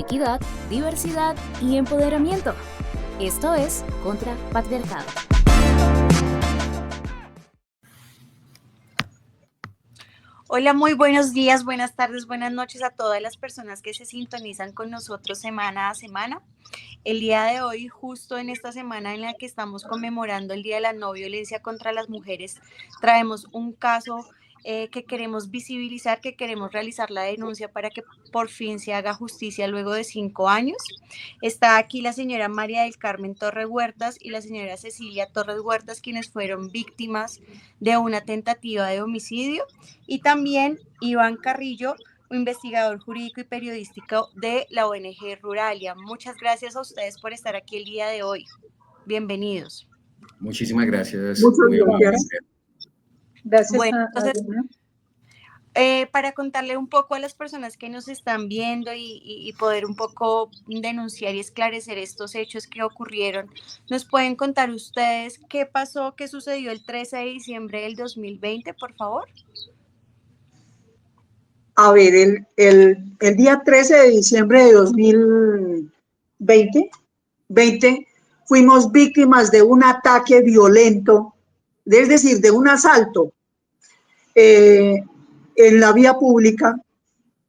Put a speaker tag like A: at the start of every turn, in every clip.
A: equidad, diversidad y empoderamiento. Esto es Contra Patriarcado.
B: Hola, muy buenos días, buenas tardes, buenas noches a todas las personas que se sintonizan con nosotros semana a semana. El día de hoy, justo en esta semana en la que estamos conmemorando el Día de la No Violencia contra las Mujeres, traemos un caso que queremos visibilizar, que queremos realizar la denuncia para que por fin se haga justicia luego de 5 años. Está aquí la señora María del Carmen Torres Huertas y la señora Cecilia Torres Huertas, quienes fueron víctimas de una tentativa de homicidio, y también Iván Carrillo, investigador jurídico y periodístico de la ONG Ruralia. Muchas gracias a ustedes por estar aquí el día de hoy. Bienvenidos.
C: Muchísimas gracias.
D: Muchas
C: muy
D: gracias. Gracias
B: bueno,
D: a
B: entonces,
D: Luna.
B: Para contarle un poco a las personas que nos están viendo y poder un poco denunciar y esclarecer estos hechos que ocurrieron, ¿nos pueden contar ustedes qué pasó, qué sucedió el 13 de diciembre del 2020, por favor?
D: A ver, el día 13 de diciembre de 2020 fuimos víctimas de un ataque violento, es decir, de un asalto en la vía pública,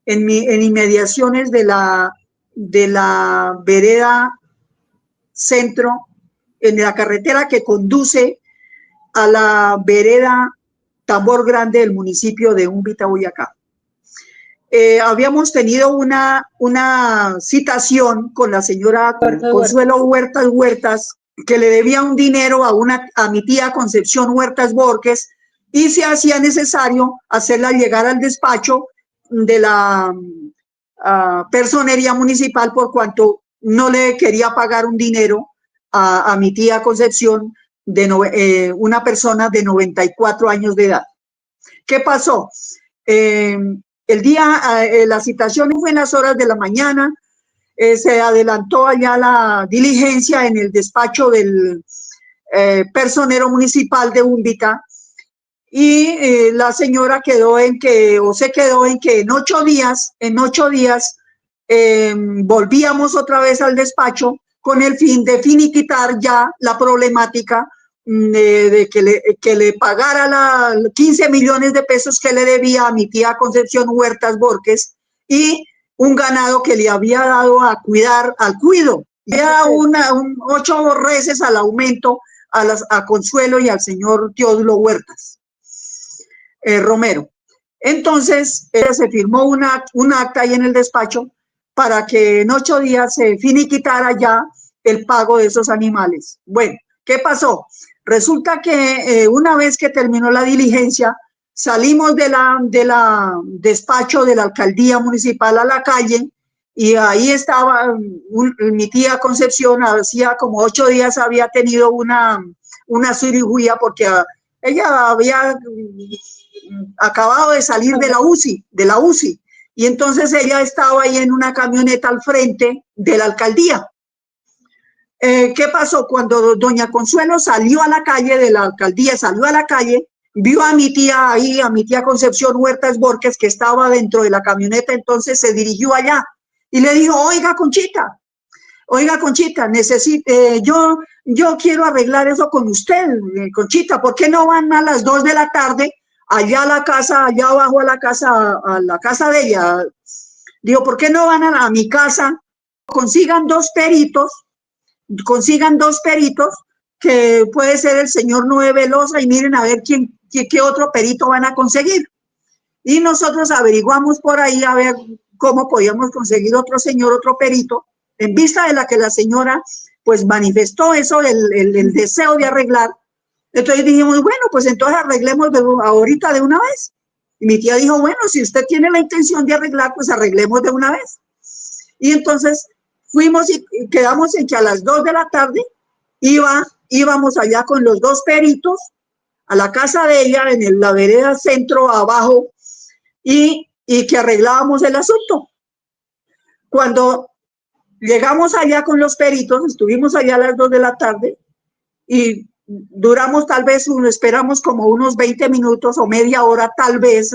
D: en inmediaciones de la vereda centro, en la carretera que conduce a la vereda Tambor Grande del municipio de Úmbita, Boyacá. Habíamos tenido una citación con la señora Consuelo Huertas, que le debía un dinero a mi tía Concepción Huertas Borges, y se hacía necesario hacerla llegar al despacho de la personería municipal por cuanto no le quería pagar un dinero a mi tía Concepción, una persona de 94 años de edad. ¿Qué pasó? La citación fue en las horas de la mañana, se adelantó allá la diligencia en el despacho del personero municipal de Úmbita, y la señora se quedó en que en 8 días volvíamos otra vez al despacho con el fin de finiquitar ya la problemática de que le pagara 15 millones de pesos que le debía a mi tía Concepción Huertas Borges y un ganado que le había dado a cuidar, al cuido. Ya 8 veces al aumento a Consuelo y al señor Teodulo Huertas Romero. Entonces, se firmó un acta ahí en el despacho para que en 8 días se finiquitara ya el pago de esos animales. Bueno, ¿qué pasó? Resulta que una vez que terminó la diligencia, salimos de la despacho de la alcaldía municipal a la calle, y ahí estaba mi tía Concepción. Hacía como 8 días había tenido una cirugía porque ella había acabado de salir de la UCI, y entonces ella estaba ahí en una camioneta al frente de la alcaldía. ¿Qué pasó? Cuando doña Consuelo salió a la calle de la alcaldía, vio a mi tía ahí, a mi tía Concepción Huertas Borges, que estaba dentro de la camioneta. Entonces se dirigió allá y le dijo: oiga, Conchita, yo quiero arreglar eso con usted, Conchita, ¿por qué no van a las 2 de la tarde allá a la casa, allá abajo a la casa de ella? Digo, ¿por qué no van a mi casa? Consigan dos peritos, que puede ser el señor Noé Velosa, y miren a ver qué otro perito van a conseguir. Y nosotros averiguamos por ahí a ver cómo podíamos conseguir otro perito, en vista de la que la señora pues manifestó eso, el deseo de arreglar. Entonces dijimos, bueno, pues entonces arreglemos ahorita de una vez. Y mi tía dijo, bueno, si usted tiene la intención de arreglar, pues arreglemos de una vez. Y entonces fuimos y quedamos en que a las 2 de la tarde íbamos allá con los 2 peritos a la casa de ella, en la vereda centro abajo, y que arreglábamos el asunto. Cuando llegamos allá con los peritos, estuvimos allá a las 2 de la tarde y duramos esperamos como unos 20 minutos o media hora tal vez,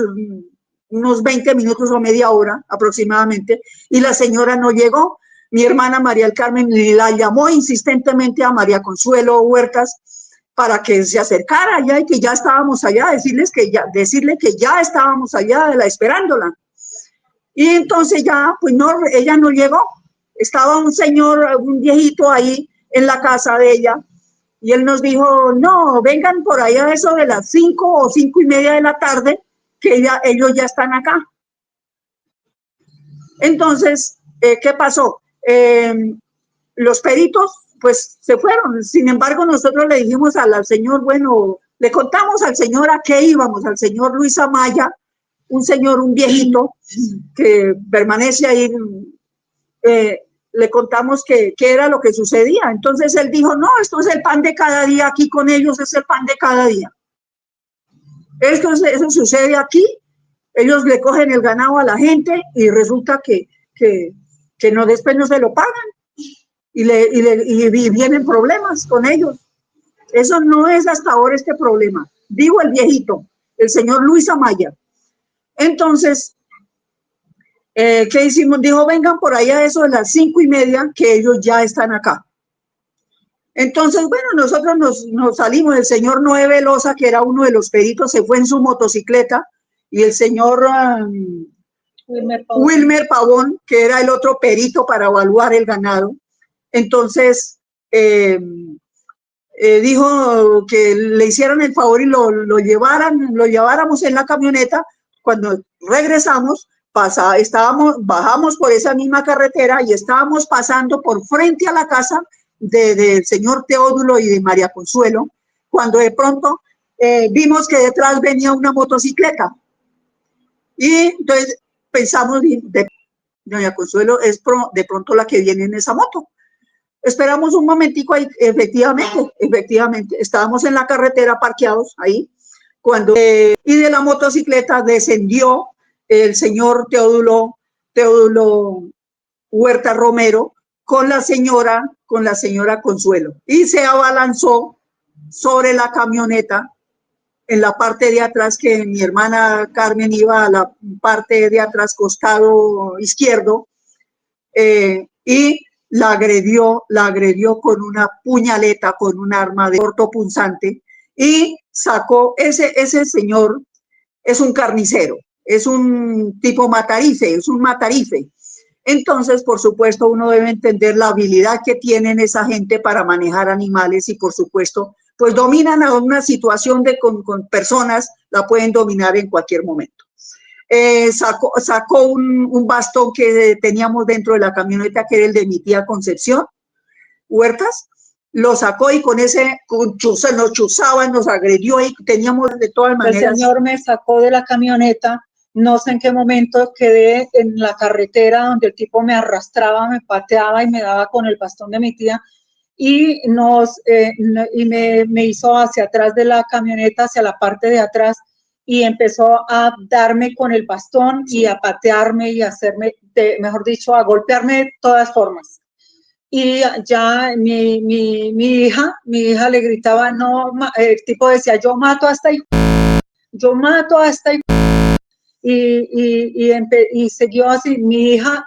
D: unos 20 minutos o media hora aproximadamente, y la señora no llegó. Mi hermana María del Carmen la llamó insistentemente a María Consuelo Huertas para que se acercara allá y que ya estábamos allá, decirle que ya estábamos allá esperándola. Y entonces ya, pues no, ella no llegó. Estaba un señor, un viejito ahí en la casa de ella, y él nos dijo, no, vengan por allá a eso de las 5 o 5:30 de la tarde, que ellos ya están acá. Entonces, ¿qué pasó? Los peritos, pues, se fueron. Sin embargo, nosotros le dijimos al señor, bueno, le contamos al señor a qué íbamos, al señor Luis Amaya, un señor, un viejito, que permanece ahí, le contamos qué era lo que sucedía. Entonces él dijo, no, esto es el pan de cada día, aquí con ellos es el pan de cada día. Eso sucede aquí, ellos le cogen el ganado a la gente y resulta que no, después no se lo pagan y vienen problemas con ellos. Eso no es hasta ahora este problema, dijo el viejito, el señor Luis Amaya. Entonces, ¿qué hicimos? Dijo, vengan por allá eso de las 5:30, que ellos ya están acá. Entonces, bueno, nosotros nos salimos. El señor Noé Velosa, que era uno de los peritos, se fue en su motocicleta, y el señor Wilmer Pavón, que era el otro perito para evaluar el ganado. Entonces, dijo que le hicieran el favor y lo lleváramos en la camioneta. Cuando regresamos, bajamos por esa misma carretera y estábamos pasando por frente a la casa del señor Teodulo y de María Consuelo, cuando de pronto vimos que detrás venía una motocicleta. Y entonces pensamos, doña Consuelo es de pronto la que viene en esa moto. Esperamos un momentico ahí, efectivamente, estábamos en la carretera parqueados ahí, y de la motocicleta descendió el señor Teodulo Huerta Romero con la señora Consuelo, y se abalanzó sobre la camioneta en la parte de atrás, que mi hermana Carmen iba a la parte de atrás, costado izquierdo, y la agredió con una puñaleta, con un arma de corto punzante, y sacó, ese señor es un carnicero, es un tipo matarife, es un matarife. Entonces, por supuesto, uno debe entender la habilidad que tienen esa gente para manejar animales, y por supuesto, pues dominan a una situación con personas, la pueden dominar en cualquier momento. Sacó un bastón que teníamos dentro de la camioneta, que era el de mi tía Concepción Huertas, lo sacó y con ese nos chuzaba, nos agredió, y teníamos de todas maneras.
E: El señor me sacó de la camioneta, no sé en qué momento quedé en la carretera donde el tipo me arrastraba, me pateaba y me daba con el bastón de mi tía, y me hizo hacia atrás de la camioneta, hacia la parte de atrás, y empezó a darme con el bastón, sí, y a patearme y a hacerme, mejor dicho, a golpearme de todas formas. Y ya mi hija le gritaba, no, el tipo decía, yo mato a esta y siguió así. Mi hija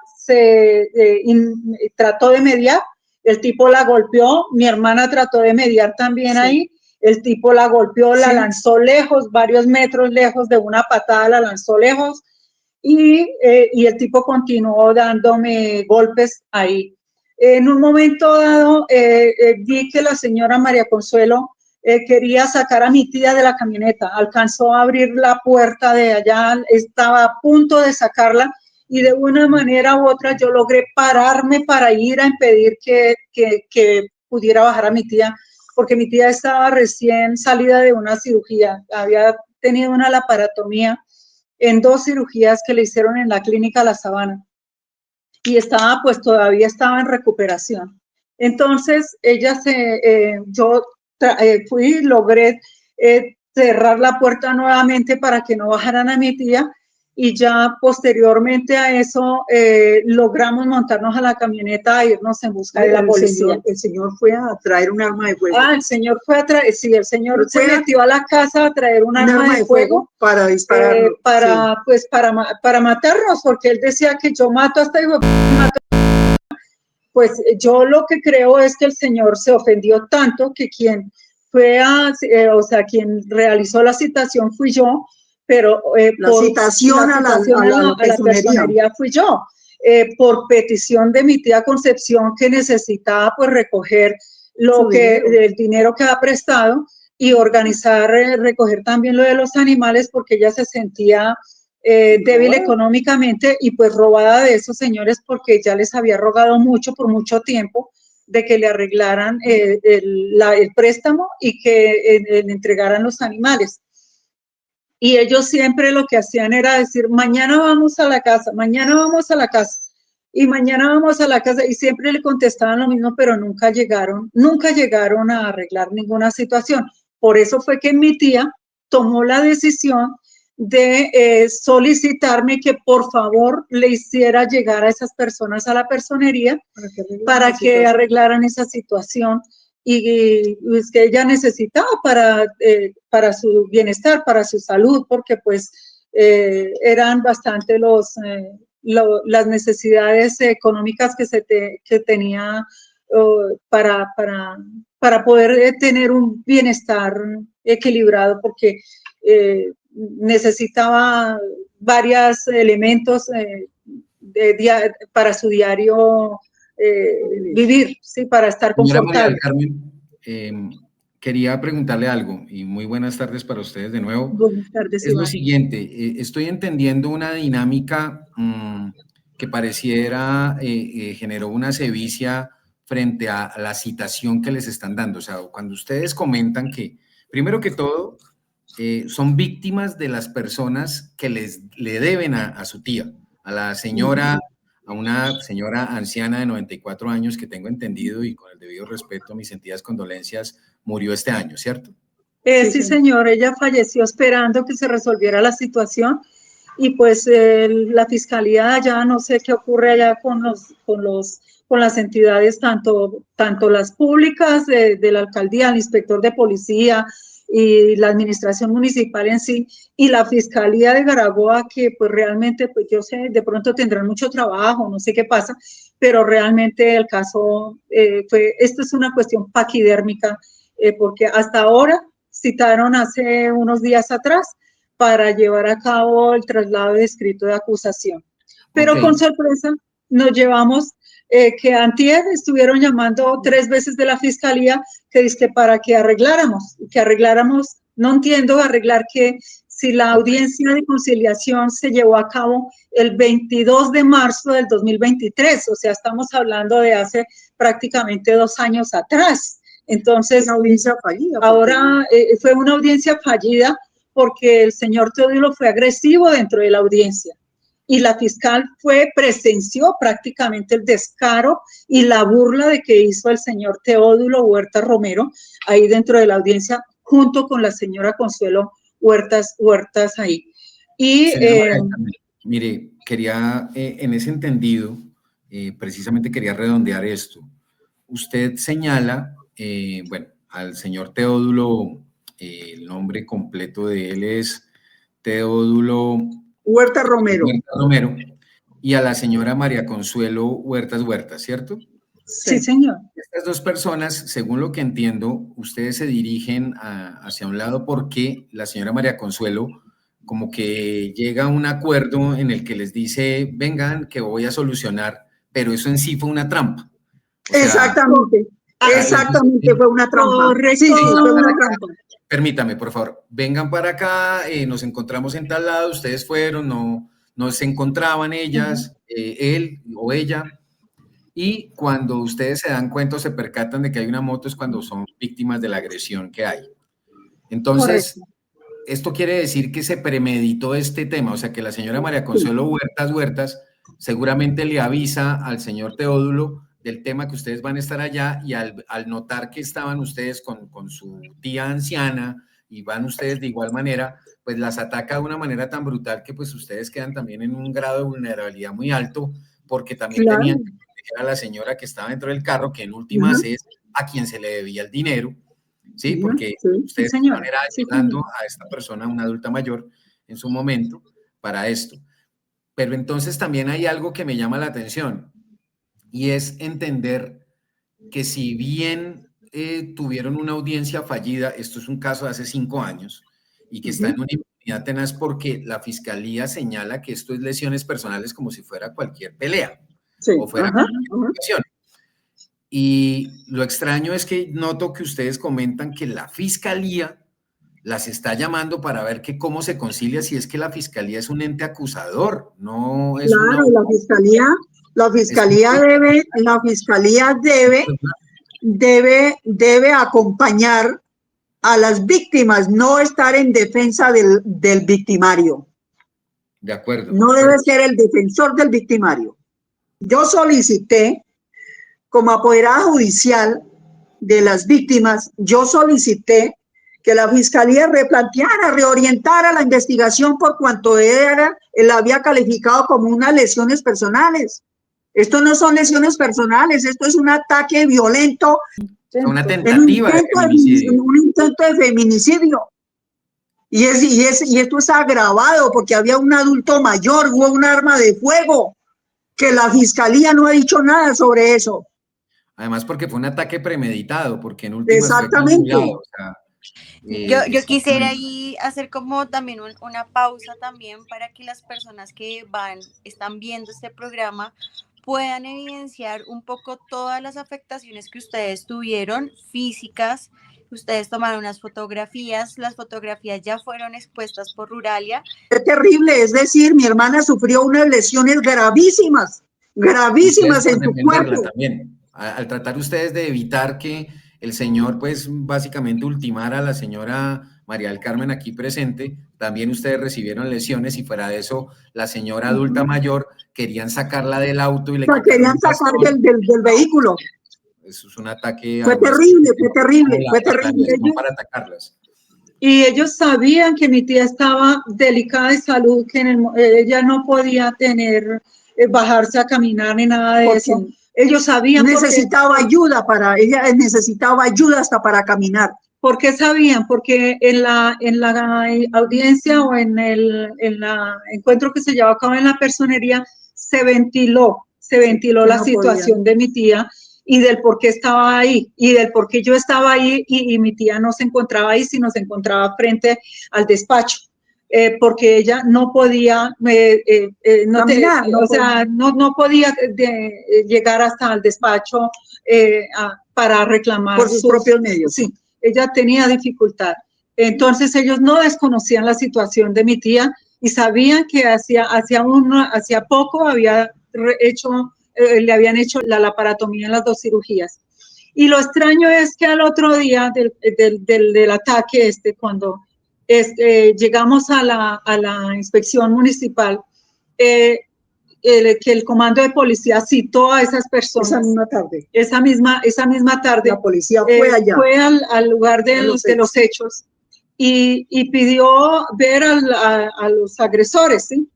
E: trató de mediar, el tipo la golpeó, mi hermana trató de mediar también, sí, ahí, el tipo la golpeó, la, sí, lanzó lejos, varios metros lejos, de una patada la lanzó lejos, y el tipo continuó dándome golpes ahí. En un momento dado, vi que la señora María Consuelo quería sacar a mi tía de la camioneta, alcanzó a abrir la puerta de allá, estaba a punto de sacarla, y de una manera u otra yo logré pararme para ir a impedir que pudiera bajar a mi tía, porque mi tía estaba recién salida de una cirugía, había tenido una laparotomía en 2 cirugías que le hicieron en la clínica La Sabana, y todavía estaba en recuperación. Entonces ella yo logré cerrar la puerta nuevamente para que no bajaran a mi tía, y ya posteriormente a eso logramos montarnos a la camioneta e irnos en busca de la policía.
D: El señor fue a traer un arma de fuego.
E: Ah, el señor fue a traer, sí, el señor se metió a la casa a traer un arma de fuego
D: para disparar.
E: Para matarnos, porque él decía que yo mato hasta hijo, mato. Pues yo lo que creo es que el señor se ofendió tanto que quien fue quien realizó la citación fui yo, pero
D: la citación a la
E: personería fui yo, por petición de mi tía Concepción, que necesitaba pues recoger el dinero que ha prestado y organizar, recoger también lo de los animales, porque ella se sentía débil económicamente y pues robada de esos señores, porque ya les había rogado mucho por mucho tiempo de que le arreglaran el préstamo y que le entregaran los animales. Y ellos siempre lo que hacían era decir, mañana vamos a la casa, mañana vamos a la casa, y mañana vamos a la casa, y siempre le contestaban lo mismo, pero nunca llegaron a arreglar ninguna situación. Por eso fue que mi tía tomó la decisión de solicitarme que por favor le hiciera llegar a esas personas a la personería para que arreglaran esa situación, y es que ella necesitaba para su bienestar, para su salud, porque pues eran bastante las necesidades económicas que tenía para poder tener un bienestar equilibrado, porque necesitaba varios elementos para su diario vivir, ¿sí? Para estar confortable.
C: María del Carmen, quería preguntarle algo, y muy buenas tardes para ustedes de nuevo.
E: Buenas tardes,
C: es
E: Iván.
C: lo siguiente, estoy entendiendo una dinámica que pareciera generó una sevicia frente a la citación que les están dando. O sea, cuando ustedes comentan que, primero que todo, son víctimas de las personas que le deben a su tía, a la señora, a una señora anciana de 94 años que tengo entendido, y con el debido respeto, mis sentidas condolencias, murió este año, ¿cierto?
E: Sí, señor, ella falleció esperando que se resolviera la situación, y pues la fiscalía allá, no sé qué ocurre allá con las entidades, tanto las públicas de la alcaldía, el inspector de policía y la administración municipal en sí, y la fiscalía de Garaboa, que pues realmente, pues yo sé, de pronto tendrán mucho trabajo, no sé qué pasa, pero realmente el caso esto es una cuestión paquidérmica, porque hasta ahora citaron hace unos días atrás para llevar a cabo el traslado de escrito de acusación. Pero con sorpresa nos llevamos que antier estuvieron llamando 3 veces de la fiscalía que dice para que arregláramos, no entiendo arreglar que si la audiencia de conciliación se llevó a cabo el 22 de marzo del 2023, o sea, estamos hablando de hace prácticamente 2 años atrás. Entonces,
D: una audiencia fallida.
E: Ahora fue una audiencia fallida porque el señor Teodulo fue agresivo dentro de la audiencia, y la fiscal presenció prácticamente el descaro y la burla de que hizo el señor Teodulo Huerta Romero ahí dentro de la audiencia, junto con la señora Consuelo Huertas ahí. Y
C: mire, quería en ese entendido, precisamente quería redondear esto. Usted señala, bueno, al señor Teodulo, el nombre completo de él es Teodulo
D: Huerta Romero.
C: Y a la señora María Consuelo Huertas, ¿cierto?
E: Sí, señor.
C: Estas dos personas, según lo que entiendo, ustedes se dirigen hacia un lado porque la señora María Consuelo como que llega a un acuerdo en el que les dice, vengan, que voy a solucionar, pero eso en sí fue una trampa. O sea,
D: exactamente, fue una trampa. Sí, fue una trampa.
C: Permítame, por favor, vengan para acá, nos encontramos en tal lado, ustedes fueron, no se encontraban ellas, él o ella, y cuando ustedes se dan cuenta o se percatan de que hay una moto es cuando son víctimas de la agresión que hay. Entonces, correcto. Esto quiere decir que se premeditó este tema, o sea que la señora María Consuelo Huertas seguramente le avisa al señor Teodulo del tema que ustedes van a estar allá, y al notar que estaban ustedes con su tía anciana y van ustedes de igual manera, pues las ataca de una manera tan brutal que pues ustedes quedan también en un grado de vulnerabilidad muy alto, porque también
D: Claro.
C: tenían que proteger a la señora que estaba dentro del carro, que en últimas
D: Ujú.
C: es a quien se le debía el dinero, ¿sí?
D: Ujú,
C: Porque
D: sí,
C: ustedes
E: sí, señora.
C: estaban era
E: Sí,
C: ayudando
E: señora.
C: a esta persona, una adulta mayor, en su momento, para esto. Pero entonces también hay algo que me llama la atención, y es entender que si bien tuvieron una audiencia fallida, esto es un caso de hace 5 años, y que está en una impunidad tenaz porque la fiscalía señala que esto es lesiones personales como si fuera cualquier pelea
D: sí,
C: o fuera
D: ajá,
C: cualquier
D: ajá.
C: situación. Y lo extraño es que noto que ustedes comentan que la fiscalía las está llamando para ver que cómo se concilia, si es que la fiscalía es un ente acusador, no es una...
D: Claro, la
C: es
D: fiscalía
C: muy-
D: debe, la fiscalía debe acompañar a las víctimas, no estar en defensa del victimario.
C: de acuerdo,
D: No
C: de
D: debe
C: acuerdo.
D: ser el defensor del victimario. Yo solicité, como apoderada judicial de las víctimas, yo solicité que la fiscalía replanteara, reorientara la investigación por cuanto él había calificado como unas lesiones personales. Esto no son lesiones personales, esto es un ataque violento,
C: Una
D: en un
C: tentativa de feminicidio.
D: intento de feminicidio. Y esto es agravado porque había un adulto mayor, hubo un arma de fuego, que la fiscalía no ha dicho nada sobre eso.
C: Además, porque fue un ataque premeditado, porque en últimas fue
D: Exactamente.
C: calculado. O sea,
B: Yo quisiera
C: exactamente.
B: ahí hacer como también una pausa también para que las personas que están viendo este programa puedan evidenciar un poco todas las afectaciones que ustedes tuvieron físicas. Ustedes tomaron unas fotografías, las fotografías ya fueron expuestas por Ruralia.
D: Es terrible, es decir, mi hermana sufrió unas lesiones gravísimas,
C: Ustedes
D: gravísimas
C: por
D: en su
C: defenderla
D: cuerpo.
C: también. Al tratar ustedes de evitar que el señor, pues, básicamente ultimara a la señora María del Carmen aquí presente, también ustedes recibieron lesiones y fuera de eso, la señora adulta mayor querían sacarla del auto y le
D: O sea,
C: quitaron
D: querían
C: un
D: sacar
C: bastón.
D: del vehículo.
C: Eso es un ataque,
D: Fue
C: además,
D: terrible, fue
C: no
D: terrible, fue
C: la
D: terrible.
C: planeación para atacarlas.
E: Y ellos sabían que mi tía estaba delicada de salud, que ella no podía bajarse a caminar ni nada de eso. Ellos sabían
D: necesitaba ayuda ella necesitaba ayuda hasta para caminar.
E: ¿Por qué sabían? Porque en la audiencia o en el encuentro que se llevó a cabo en la personería se ventiló la situación de mi tía y del por qué estaba ahí y del por qué yo estaba ahí y mi tía no se encontraba ahí, sino se encontraba frente al despacho. Porque ella no podía,
D: Caminar,
E: no podía llegar hasta el despacho para reclamar
D: por sus propios medios.
E: Sí, ella tenía dificultad. Entonces ellos no desconocían la situación de mi tía y sabían que hacía poco le habían hecho la laparotomía en las 2 cirugías. Y lo extraño es que al otro día del ataque cuando llegamos a la inspección municipal, que el comando de policía citó a esas personas. Esa misma tarde.
D: La policía fue allá.
E: Fue al lugar de los hechos y pidió ver a los agresores, ¿sí?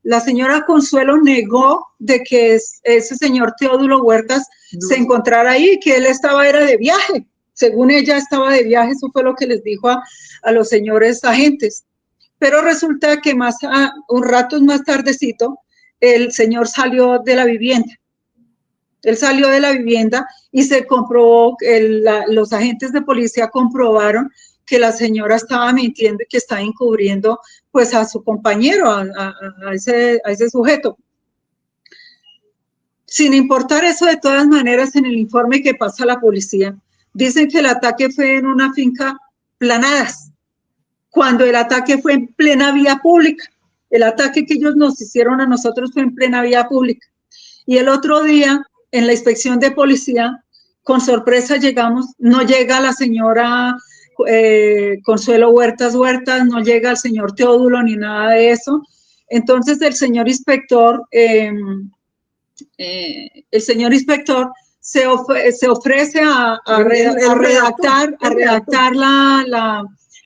E: La señora Consuelo negó de que ese señor Teodulo Huertas se encontrara ahí, que él era de viaje. Según ella estaba de viaje, eso fue lo que les dijo a los señores agentes. Pero resulta que un rato más tardecito, el señor salió de la vivienda. Él salió de la vivienda y se comprobó, los agentes de policía comprobaron que la señora estaba mintiendo y que estaba encubriendo pues a su compañero, a ese sujeto. Sin importar eso, de todas maneras, en el informe que pasa a la policía, dicen que el ataque fue en una finca Planadas, cuando el ataque fue en plena vía pública. El ataque que ellos nos hicieron a nosotros fue en plena vía pública. Y el otro día, en la inspección de policía, con sorpresa no llega la señora Consuelo Huertas, no llega el señor Teodulo ni nada de eso. Entonces el señor inspector se ofrece a redactar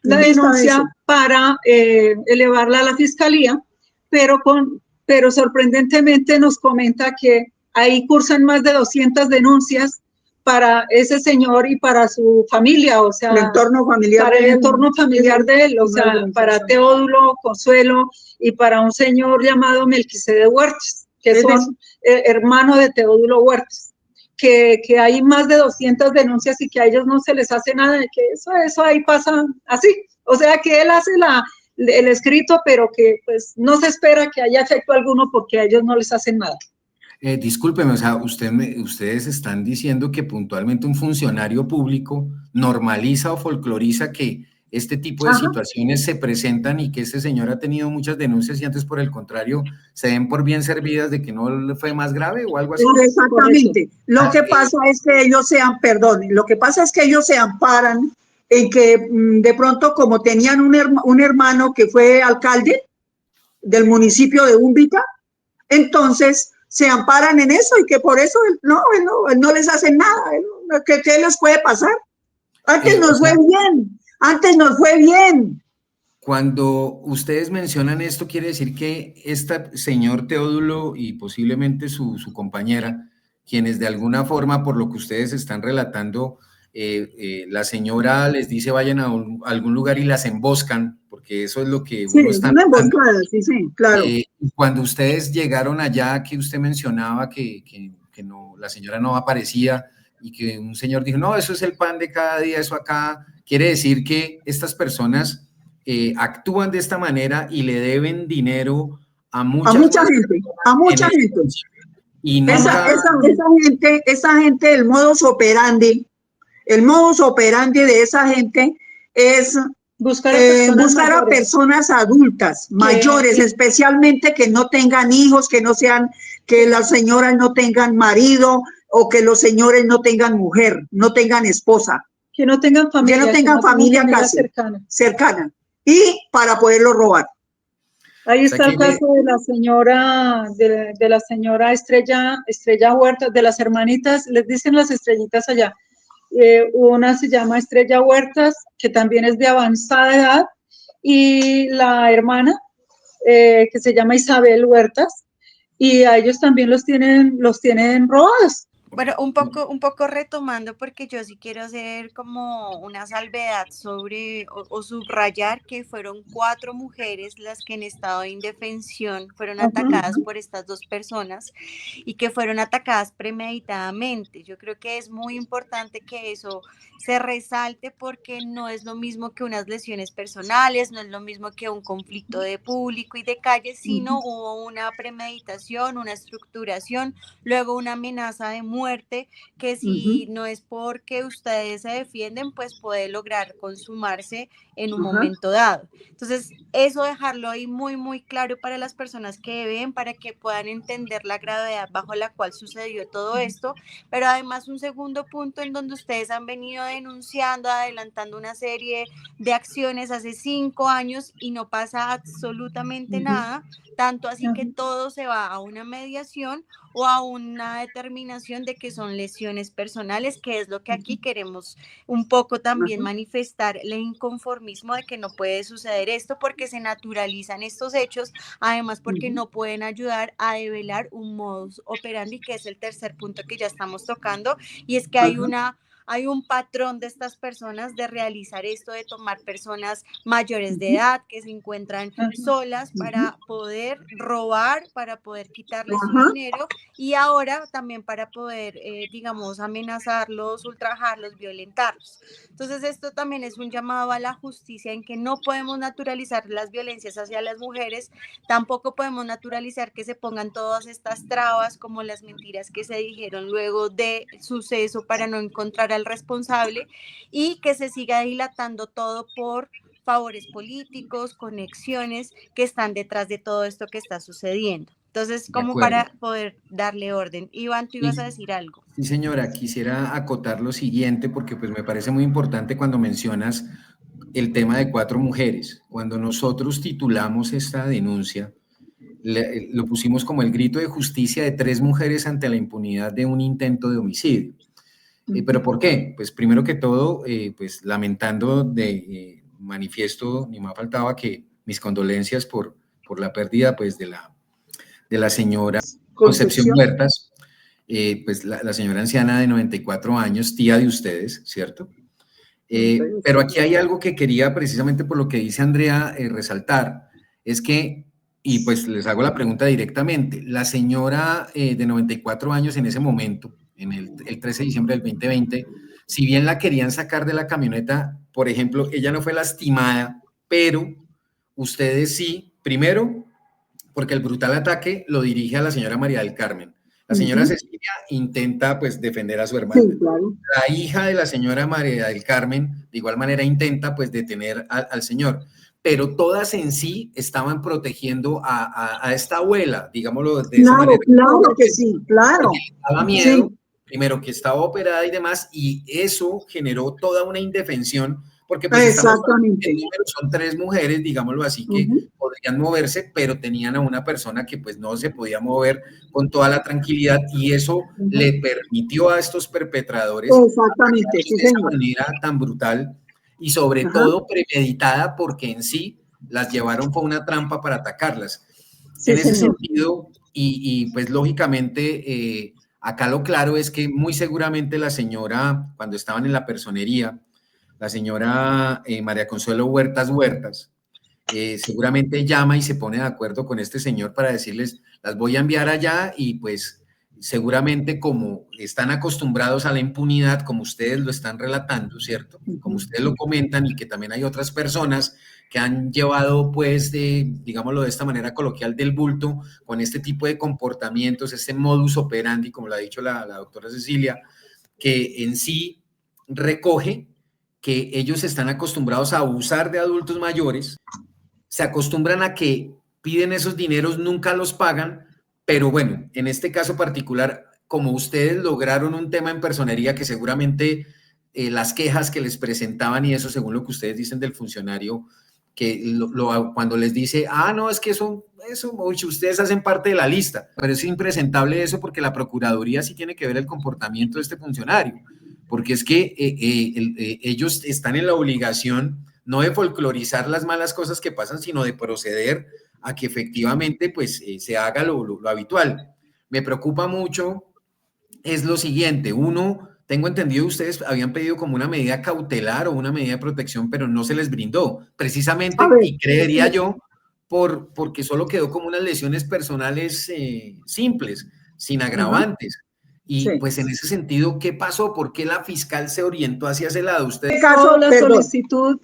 E: la denuncia para elevarla a la fiscalía, pero sorprendentemente nos comenta que ahí cursan más de 200 denuncias para ese señor y para su familia, o sea,
D: el entorno familiar
E: para el entorno familiar de él, o sea, para Teodulo, Consuelo y para un señor llamado Melquisede Huertas, que son hermano de Teodulo Huertas, que hay más de 200 denuncias y que a ellos no se les hace nada, que eso ahí pasa así, o sea, que él hace el escrito, pero que pues no se espera que haya efecto alguno porque a ellos no les hacen nada.
C: Discúlpeme, o sea, ustedes están diciendo que puntualmente un funcionario público normaliza o folcloriza que este tipo de situaciones se presentan y que este señor ha tenido muchas denuncias y antes, por el contrario, se den por bien servidas de que no le fue más grave o algo así.
D: Exactamente. Lo que pasa es que ellos se amparan en que de pronto, como tenían un hermano que fue alcalde del municipio de Úmbita, entonces se amparan en eso y que por eso no les hacen nada. ¿Qué les puede pasar? Antes nos fue bien.
C: Cuando ustedes mencionan esto, quiere decir que este señor Teodulo y posiblemente su compañera, quienes de alguna forma, por lo que ustedes están relatando, la señora les dice vayan a algún lugar y las emboscan, porque eso es lo que uno está...
D: Sí, una emboscada, sí, claro.
C: Cuando ustedes llegaron allá, que usted mencionaba que no, la señora no aparecía y que un señor dijo, no, eso es el pan de cada día, eso acá, quiere decir que estas personas actúan de esta manera y le deben dinero a mucha
D: gente.
C: Y nunca...
D: esa gente, el modus operandi de esa gente es buscar a personas adultas, mayores, especialmente que no tengan hijos, que las señoras no tengan marido o que los señores no tengan mujer, no tengan esposa.
E: Que no tengan familia,
D: casi cercana. Y para poderlo robar.
E: Ahí está el caso de la señora, de la señora Estrella Huertas, de las hermanitas, les dicen las estrellitas allá. Una se llama Estrella Huertas, que también es de avanzada edad, y la hermana, que se llama Isabel Huertas, y a ellos también los tienen robados.
B: Bueno, un poco retomando, porque yo sí quiero hacer como una salvedad sobre o subrayar que fueron 4 mujeres las que en estado de indefensión fueron atacadas por estas 2 personas y que fueron atacadas premeditadamente. Yo creo que es muy importante que eso se resalte porque no es lo mismo que unas lesiones personales, no es lo mismo que un conflicto de público y de calle, sino hubo una premeditación, una estructuración, luego una amenaza de muerte que si no es porque ustedes se defienden, pues puede lograr consumarse en un momento dado. Entonces, eso dejarlo ahí muy, muy claro para las personas que ven, para que puedan entender la gravedad bajo la cual sucedió todo esto, pero además un segundo punto en donde ustedes han venido denunciando, adelantando una serie de acciones hace 5 años y no pasa absolutamente nada, tanto así que todo se va a una mediación o a una determinación de que son lesiones personales, que es lo que aquí queremos un poco también manifestar, el inconformismo de que no puede suceder esto porque se naturalizan estos hechos, además porque no pueden ayudar a develar un modus operandi, que es el tercer punto que ya estamos tocando, y es que hay un patrón de estas personas de realizar esto, de tomar personas mayores de edad que se encuentran solas para poder robar, para poder quitarles su dinero y ahora también para poder, digamos, amenazarlos, ultrajarlos, violentarlos. Entonces esto también es un llamado a la justicia en que no podemos naturalizar las violencias hacia las mujeres, tampoco podemos naturalizar que se pongan todas estas trabas como las mentiras que se dijeron luego del suceso para no encontrar al responsable y que se siga dilatando todo por favores políticos, conexiones que están detrás de todo esto que está sucediendo. Entonces, como para poder darle orden. Iván, tú ibas a decir algo.
C: Sí, señora, quisiera acotar lo siguiente porque pues me parece muy importante cuando mencionas el tema de 4 mujeres. Cuando nosotros titulamos esta denuncia, lo pusimos como el grito de justicia de 3 mujeres ante la impunidad de un intento de homicidio. ¿Pero por qué? Pues primero que todo, pues lamentando de manifiesto, ni más faltaba que mis condolencias por la pérdida pues de la señora Concepción Huertas, pues la señora anciana de 94 años, tía de ustedes, ¿cierto? Pero aquí hay algo que quería, precisamente por lo que dice Andrea, resaltar, es que, y pues les hago la pregunta directamente, la señora de 94 años en ese momento, en el 13 de diciembre del 2020, si bien la querían sacar de la camioneta, por ejemplo, ella no fue lastimada, pero ustedes sí, primero, porque el brutal ataque lo dirige a la señora María del Carmen. La señora Cecilia intenta pues defender a su hermana.
D: Sí, claro.
C: La hija de la señora María del Carmen de igual manera intenta pues detener al señor, pero todas en sí estaban protegiendo a esta abuela, digámoslo de esa manera.
D: Claro que sí, claro.
C: Porque le daba miedo, sí. Primero que estaba operada y demás, y eso generó toda una indefensión, porque pues
D: exactamente.
C: son 3 mujeres, digámoslo así, que podrían moverse, pero tenían a una persona que pues no se podía mover con toda la tranquilidad, y eso le permitió a estos perpetradores
D: exactamente, sí,
C: de esa manera tan brutal y sobre todo premeditada, porque en sí las llevaron por una trampa para atacarlas. Sí, en ese sentido, y pues lógicamente acá lo claro es que muy seguramente la señora, cuando estaban en la personería, la señora María Consuelo Huertas, seguramente llama y se pone de acuerdo con este señor para decirles, las voy a enviar allá, y pues seguramente como están acostumbrados a la impunidad, como ustedes lo están relatando, ¿cierto? Como ustedes lo comentan, y que también hay otras personas que han llevado, pues, digámoslo de esta manera coloquial, del bulto con este tipo de comportamientos, este modus operandi, como lo ha dicho la doctora Cecilia, que en sí recoge que ellos están acostumbrados a abusar de adultos mayores, se acostumbran a que piden esos dineros, nunca los pagan, pero bueno, en este caso particular, como ustedes lograron un tema en personería que seguramente las quejas que les presentaban y eso, según lo que ustedes dicen del funcionario, que cuando les dice, no, es que eso, ustedes hacen parte de la lista, pero es impresentable eso, porque la Procuraduría sí tiene que ver el comportamiento de este funcionario, porque es que ellos están en la obligación no de folclorizar las malas cosas que pasan, sino de proceder a que efectivamente pues se haga lo habitual. Me preocupa mucho es lo siguiente: uno, tengo entendido, ustedes habían pedido como una medida cautelar o una medida de protección, pero no se les brindó, precisamente, y creería yo, porque solo quedó como unas lesiones personales simples, sin agravantes. Y pues en ese sentido, ¿qué pasó? ¿Por qué la fiscal se orientó hacia ese lado? Usted
E: hizo la solicitud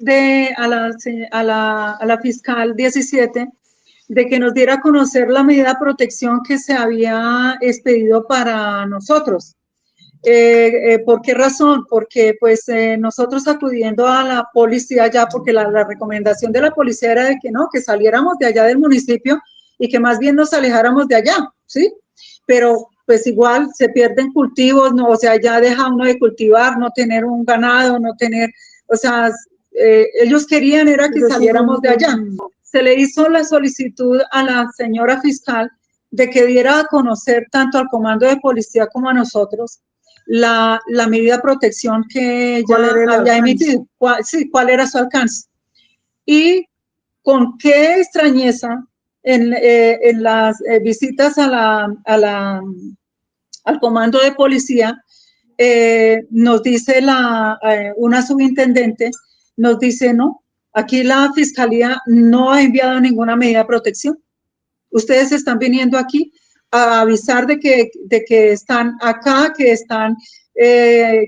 E: a la fiscal 17 de que nos diera a conocer la medida de protección que se había expedido para nosotros. ¿Por qué razón? Porque pues nosotros acudiendo a la policía ya, porque la recomendación de la policía era de que no, que saliéramos de allá del municipio y que más bien nos alejáramos de allá, ¿sí? Pero pues igual se pierden cultivos, ¿no? O sea, ya deja uno de cultivar, no tener un ganado, no tener, o sea, ellos querían era que saliéramos de allá. Se le hizo la solicitud a la señora fiscal de que diera a conocer tanto al comando de policía como a nosotros la medida de protección que ella había emitido, cuál era su alcance. Y con qué extrañeza en las visitas al comando de policía, nos dice una subintendente, nos dice, no, aquí la fiscalía no ha enviado ninguna medida de protección. Ustedes están viniendo aquí a avisar de que están acá, que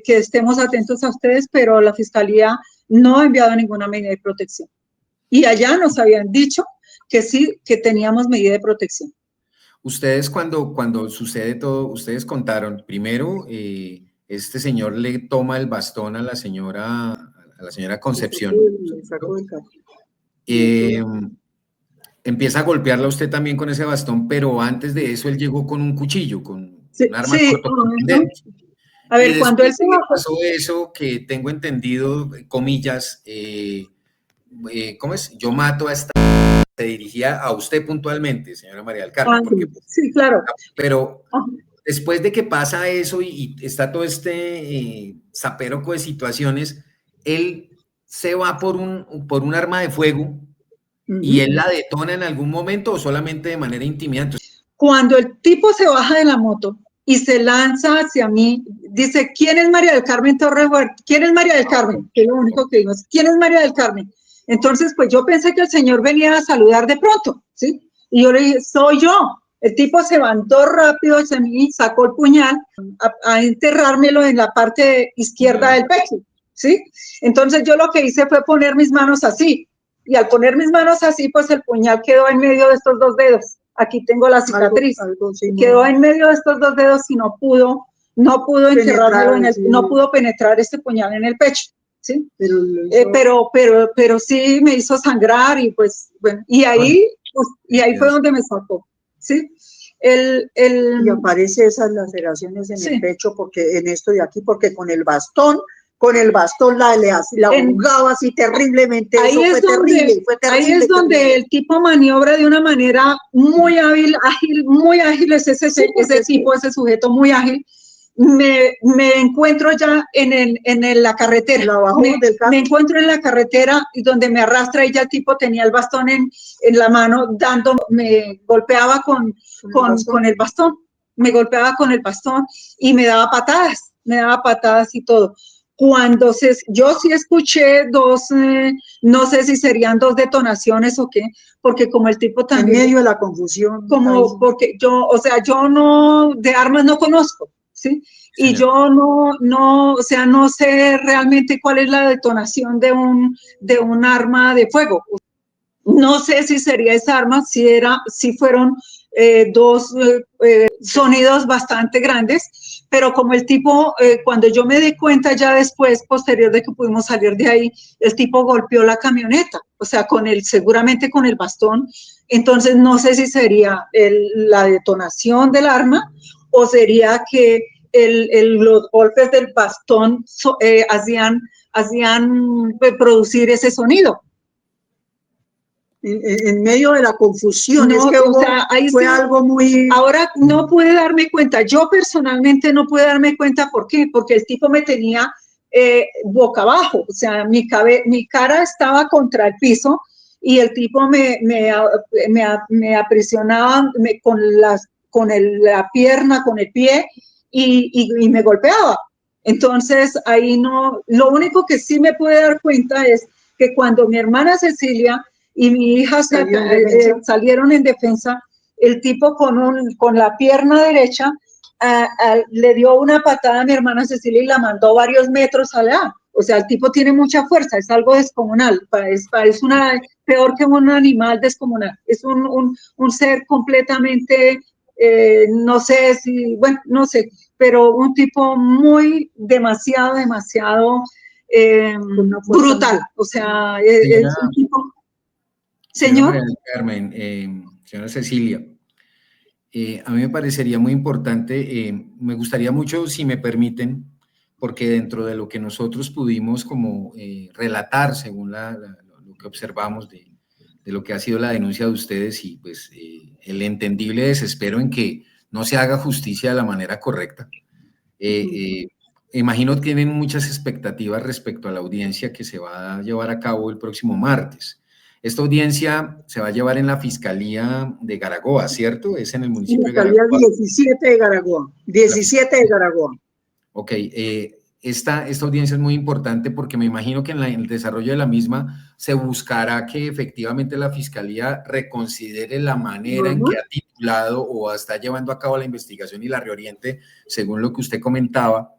E: estemos atentos a ustedes, pero la fiscalía no ha enviado ninguna medida de protección. Y allá nos habían dicho que sí, que teníamos medida de protección.
C: Ustedes cuando sucede todo, ustedes contaron, primero, este señor le toma el bastón a la señora Concepción. Empieza a golpearla a usted también con ese bastón, pero antes de eso él llegó con un cuchillo, con un arma cortocontundente.
E: A ver, cuando él se
C: pasó eso, que tengo entendido, comillas, ¿cómo es? Yo mato a esta... Se dirigía a usted puntualmente, señora María del Carmen. Porque,
E: sí, claro.
C: Pero después de que pasa eso y está todo este zaperoco de situaciones, él se va por un arma de fuego y él la detona en algún momento o solamente de manera intimidante.
E: Cuando el tipo se baja de la moto y se lanza hacia mí, dice, ¿quién es María del Carmen Torres Huerta? ¿Quién es María del Carmen? Que es lo único que digo, ¿quién es María del Carmen? Entonces, pues yo pensé que el señor venía a saludar de pronto, ¿sí? Y yo le dije, soy yo. El tipo se levantó rápido hacia mí, sacó el puñal a enterrármelo en la parte izquierda del pecho, ¿sí? Entonces yo lo que hice fue poner mis manos así. Y al poner mis manos así, pues el puñal quedó en medio de estos dos dedos. Aquí tengo la cicatriz. Quedó en medio de estos dos dedos y no pudo enterrármelo no pudo penetrar este puñal en el pecho, ¿sí? Pero sí me hizo sangrar y pues, bueno, y ahí fue donde me sacó, ¿sí?
D: Y aparece esas laceraciones en el pecho, porque en esto de aquí, porque con el bastón la jugaba así terriblemente.
E: Ahí es donde el tipo maniobra de una manera muy hábil, muy ágil es ese tipo, ese sujeto muy ágil. Me encuentro ya en la carretera. Me encuentro en la carretera y donde me arrastra y ya el tipo tenía el bastón en la mano, me golpeaba con el bastón. Me golpeaba con el bastón y me daba patadas y todo. Yo sí escuché dos, no sé si serían dos detonaciones o qué, porque como el tipo también...
D: En medio de la confusión.
E: Porque yo no, de armas no conozco, ¿sí? Y yo no sé realmente cuál es la detonación de un arma de fuego. No sé si sería esa arma, si fueron dos sonidos bastante grandes, pero como el tipo, cuando yo me di cuenta ya después, posterior de que pudimos salir de ahí, el tipo golpeó la camioneta, o sea, seguramente con el bastón. Entonces no sé si sería la detonación del arma o sería que los golpes del bastón hacían producir ese sonido.
D: En medio de la confusión,
E: fue algo muy... Ahora no pude darme cuenta, yo personalmente no pude darme cuenta, ¿por qué? Porque el tipo me tenía boca abajo, o sea, mi cara estaba contra el piso y el tipo me aprisionaba con la pierna, con el pie y me golpeaba. Entonces, ahí no, lo único que sí me pude dar cuenta es que cuando mi hermana Cecilia y mi hija salieron en defensa, el tipo con la pierna derecha le dio una patada a mi hermana Cecilia y la mandó varios metros allá. O sea, el tipo tiene mucha fuerza, es algo descomunal, es peor que un animal descomunal, es un ser completamente, no sé no sé, pero un tipo demasiado brutal, o sea, es un tipo...
C: Señora María del Carmen, señora Cecilia, a mí me parecería muy importante, me gustaría mucho, si me permiten, porque dentro de lo que nosotros pudimos como relatar, según lo que observamos de lo que ha sido la denuncia de ustedes y pues el entendible desespero en que no se haga justicia de la manera correcta. Imagino que tienen muchas expectativas respecto a la audiencia que se va a llevar a cabo el próximo martes. Esta audiencia se va a llevar en la Fiscalía de Garagoa, ¿cierto? Es en el municipio de Garagoa.
D: Fiscalía 17 de Garagoa. 17 de Garagoa.
C: Ok, esta audiencia es muy importante porque me imagino que en el desarrollo de la misma se buscará que efectivamente la Fiscalía reconsidere la manera en que ha titulado o está llevando a cabo la investigación y la reoriente, según lo que usted comentaba.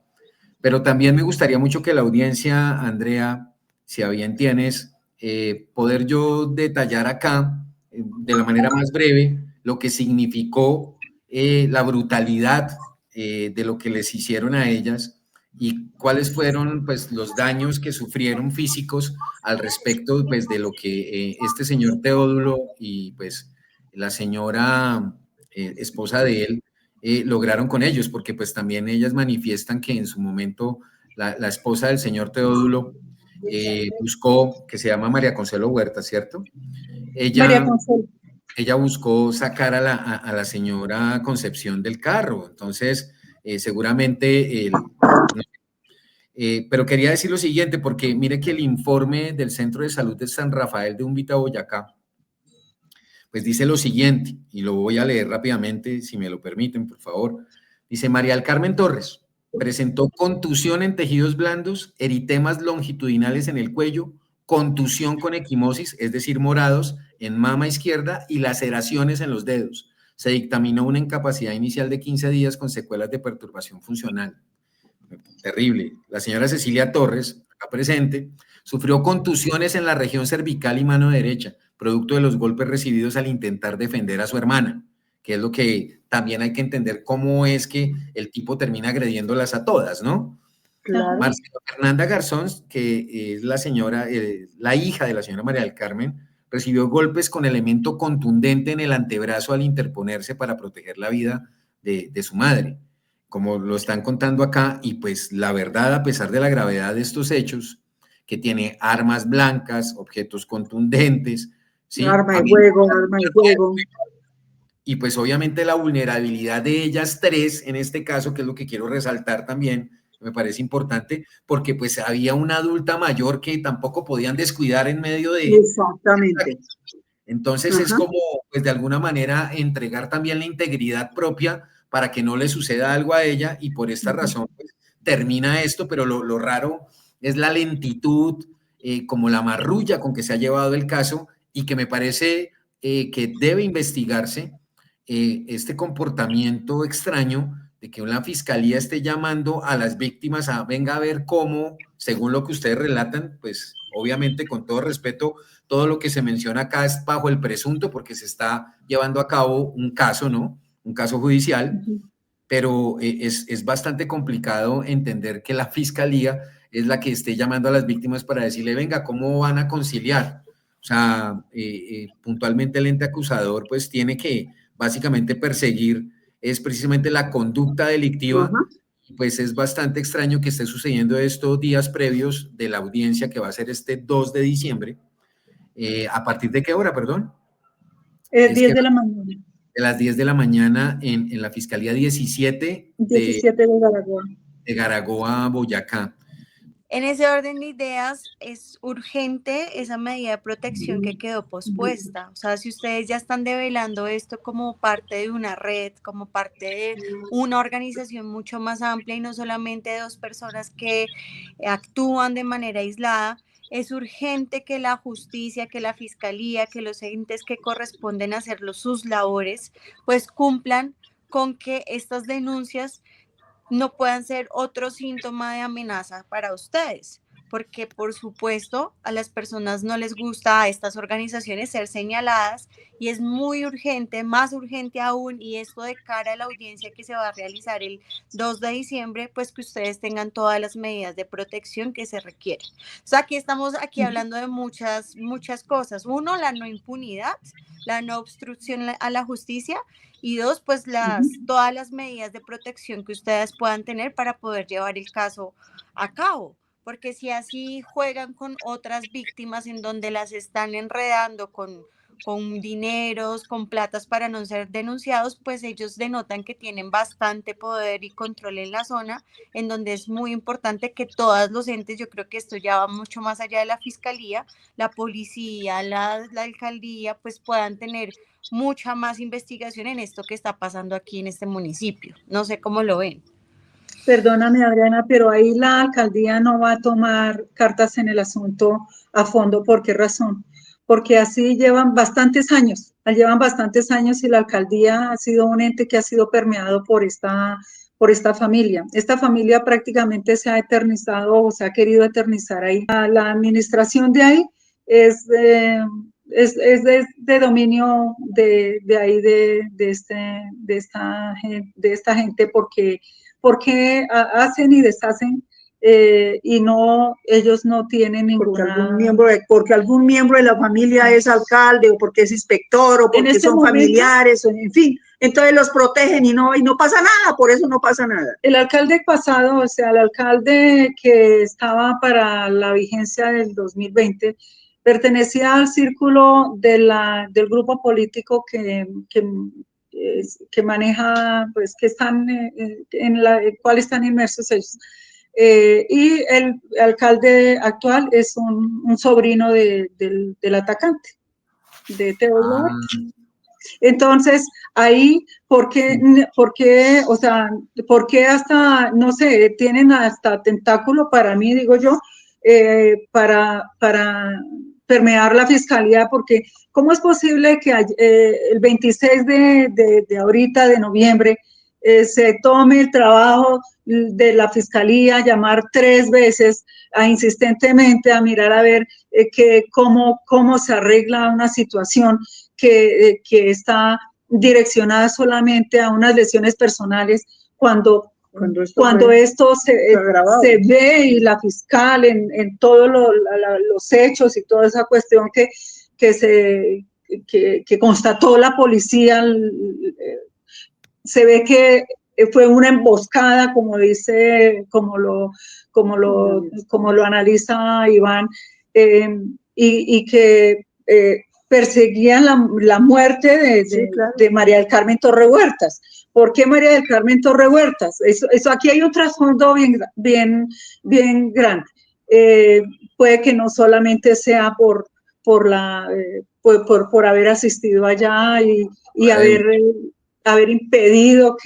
C: Pero también me gustaría mucho que la audiencia, Andrea, si a bien tienes, poder yo detallar acá de la manera más breve lo que significó la brutalidad de lo que les hicieron a ellas y cuáles fueron pues los daños que sufrieron físicos al respecto pues de lo que este señor Teodulo y pues la señora esposa de él lograron con ellos, porque pues también ellas manifiestan que en su momento la esposa del señor Teodulo buscó, que se llama María Consuelo Huerta, ¿cierto? Ella buscó sacar a la señora Concepción del carro, entonces seguramente Pero quería decir lo siguiente, porque mire que el informe del Centro de Salud de San Rafael de Umbita, Boyacá, pues dice lo siguiente, y lo voy a leer rápidamente, si me lo permiten, por favor. Dice: María del Carmen Torres presentó contusión en tejidos blandos, eritemas longitudinales en el cuello, contusión con equimosis, es decir, morados, en mama izquierda y laceraciones en los dedos. Se dictaminó una incapacidad inicial de 15 días con secuelas de perturbación funcional. Terrible. La señora Cecilia Torres, acá presente, sufrió contusiones en la región cervical y mano derecha, producto de los golpes recibidos al intentar defender a su hermana, que es lo que también hay que entender, cómo es que el tipo termina agrediéndolas a todas, ¿no?
D: Claro.
C: Marcela Fernanda Garzón, que es la señora, la hija de la señora María del Carmen, recibió golpes con elemento contundente en el antebrazo al interponerse para proteger la vida de su madre, como lo están contando acá. Y pues la verdad, a pesar de la gravedad de estos hechos, que tiene armas blancas, objetos contundentes, ¿sí?
D: Arma de fuego, arma de fuego.
C: Y pues obviamente la vulnerabilidad de ellas tres, en este caso, que es lo que quiero resaltar también, me parece importante, porque pues había una adulta mayor que tampoco podían descuidar en medio de...
D: Exactamente.
C: Entonces es como, pues de alguna manera, entregar también la integridad propia para que no le suceda algo a ella, y por esta razón pues, termina esto. Pero lo raro es la lentitud, como la marrulla con que se ha llevado el caso, y que me parece que debe investigarse este comportamiento extraño de que la fiscalía esté llamando a las víctimas a venga a ver cómo, según lo que ustedes relatan, pues obviamente con todo respeto, todo lo que se menciona acá es bajo el presunto, porque se está llevando a cabo un caso, ¿no? Un caso judicial, pero es bastante complicado entender que la fiscalía es la que esté llamando a las víctimas para decirle, venga, ¿cómo van a conciliar? O sea, puntualmente el ente acusador pues tiene que básicamente perseguir es precisamente la conducta delictiva. Pues es bastante extraño que esté sucediendo esto días previos de la audiencia que va a ser este 2 de diciembre. ¿A partir de qué hora, perdón?
E: 10 de la mañana.
C: De las 10 de la mañana en la Fiscalía 17
E: 17 de Garagoa.
C: De Garagoa, Boyacá.
B: En ese orden de ideas, es urgente esa medida de protección que quedó pospuesta. O sea, si ustedes ya están develando esto como parte de una red, como parte de una organización mucho más amplia y no solamente de dos personas que actúan de manera aislada, es urgente que la justicia, que la fiscalía, que los entes que corresponden a hacer sus labores, pues cumplan con que estas denuncias no puedan ser otro síntoma de amenaza para ustedes, porque por supuesto a las personas no les gusta a estas organizaciones ser señaladas, y es muy urgente, más urgente aún, y esto de cara a la audiencia que se va a realizar el 2 de diciembre, pues que ustedes tengan todas las medidas de protección que se requieren. O sea, aquí estamos hablando de muchas cosas. Uno, la no impunidad, la no obstrucción a la justicia, y dos, pues todas las medidas de protección que ustedes puedan tener para poder llevar el caso a cabo, porque si así juegan con otras víctimas en donde las están enredando con dineros, con platas para no ser denunciados, pues ellos denotan que tienen bastante poder y control en la zona, en donde es muy importante que todos los entes, yo creo que esto ya va mucho más allá de la fiscalía, la policía, la alcaldía, pues puedan tener mucha más investigación en esto que está pasando aquí en este municipio. No sé cómo lo ven.
E: Perdóname, Adriana, pero ahí la alcaldía no va a tomar cartas en el asunto a fondo. ¿Por qué razón? Porque así llevan bastantes años y la alcaldía ha sido un ente que ha sido permeado por esta familia. Esta familia prácticamente se ha eternizado o se ha querido eternizar ahí. La administración de ahí es de dominio de ahí, de esta gente, porque hacen y deshacen, y no, ellos no tienen ninguna...
D: Porque algún miembro de la familia es alcalde, o porque es inspector, o porque son familiares, en fin, entonces los protegen y no pasa nada, por eso no pasa nada.
E: El alcalde pasado, o sea, el alcalde que estaba para la vigencia del 2020, pertenecía al círculo del grupo político que maneja, pues, que están cuál están inmersos ellos. y el alcalde actual es un sobrino del atacante, de Teodoro. Entonces, ahí, ¿por qué, o sea, por qué hasta, no sé, tienen hasta tentáculo para mí, digo yo, para permear la fiscalía? Porque, ¿cómo es posible que el 26 de ahorita, de noviembre, se tome el trabajo de la fiscalía, llamar 3 veces insistentemente a mirar a ver cómo se arregla una situación que está direccionada solamente a unas lesiones personales cuando esto se ve y la fiscal en todos los hechos y toda esa cuestión que constató la policía, se ve que fue una emboscada, como dice, como lo analiza Iván, y que perseguían la muerte de María del Carmen Torre Huertas. ¿Por qué María del Carmen Torre Huertas? Eso aquí hay un trasfondo bien grande. Puede que no solamente sea por haber asistido allá y haber impedido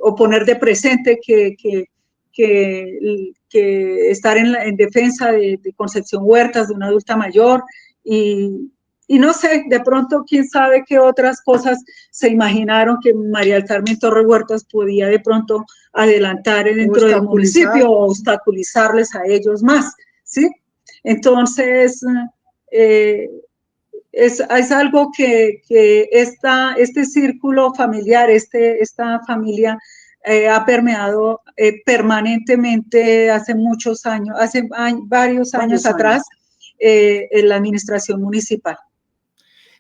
E: o poner de presente que estar en defensa de Concepción Huertas, de una adulta mayor, y no sé, de pronto, quién sabe qué otras cosas se imaginaron que María del Carmen Torre Huertas podía de pronto adelantar dentro del municipio o obstaculizarles a ellos más, ¿sí? Entonces, es algo que este círculo familiar, esta familia ha permeado permanentemente hace muchos años, varios años atrás, en la administración municipal.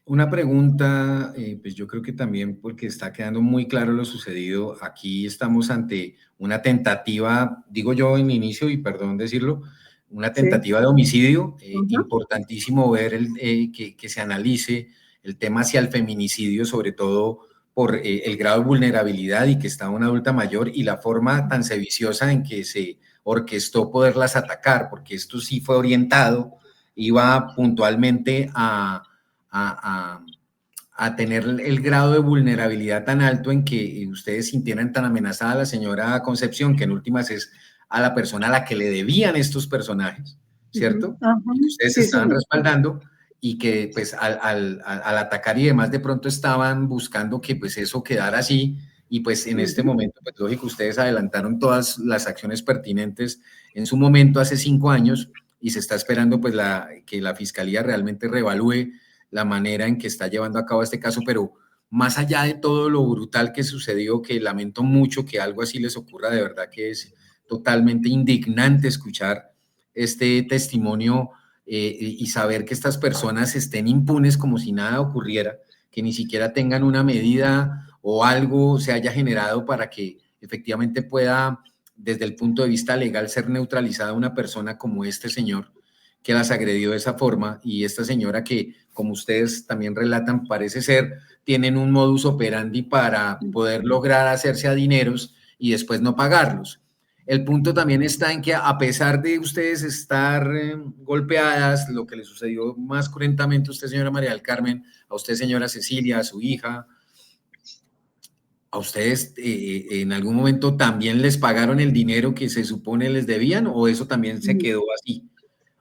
C: Una pregunta, pues yo creo que también porque está quedando muy claro lo sucedido, aquí estamos ante una tentativa, digo yo en inicio y perdón decirlo, una tentativa de homicidio, importantísimo ver que se analice el tema hacia el feminicidio, sobre todo por el grado de vulnerabilidad y que está una adulta mayor y la forma tan sediciosa en que se orquestó poderlas atacar, porque esto sí fue orientado, iba puntualmente a tener el grado de vulnerabilidad tan alto en que ustedes sintieran tan amenazada a la señora Concepción, que en últimas es a la persona a la que le debían estos personajes, ¿cierto? Que ustedes estaban respaldando y que pues al atacar y demás de pronto estaban buscando que pues eso quedara así y pues en este momento, pues lógico, ustedes adelantaron todas las acciones pertinentes en su momento hace 5 años y se está esperando pues que la Fiscalía realmente reevalúe la manera en que está llevando a cabo este caso, pero más allá de todo lo brutal que sucedió, que lamento mucho que algo así les ocurra, de verdad que es totalmente indignante escuchar este testimonio y saber que estas personas estén impunes como si nada ocurriera, que ni siquiera tengan una medida o algo se haya generado para que efectivamente pueda, desde el punto de vista legal, ser neutralizada una persona como este señor que las agredió de esa forma y esta señora que, como ustedes también relatan, parece ser, tienen un modus operandi para poder lograr hacerse a dineros y después no pagarlos. El punto también está en que a pesar de ustedes estar golpeadas, lo que le sucedió más cruentamente a usted, señora María del Carmen, a usted, señora Cecilia, a su hija, ¿a ustedes en algún momento también les pagaron el dinero que se supone les debían o eso también se quedó así?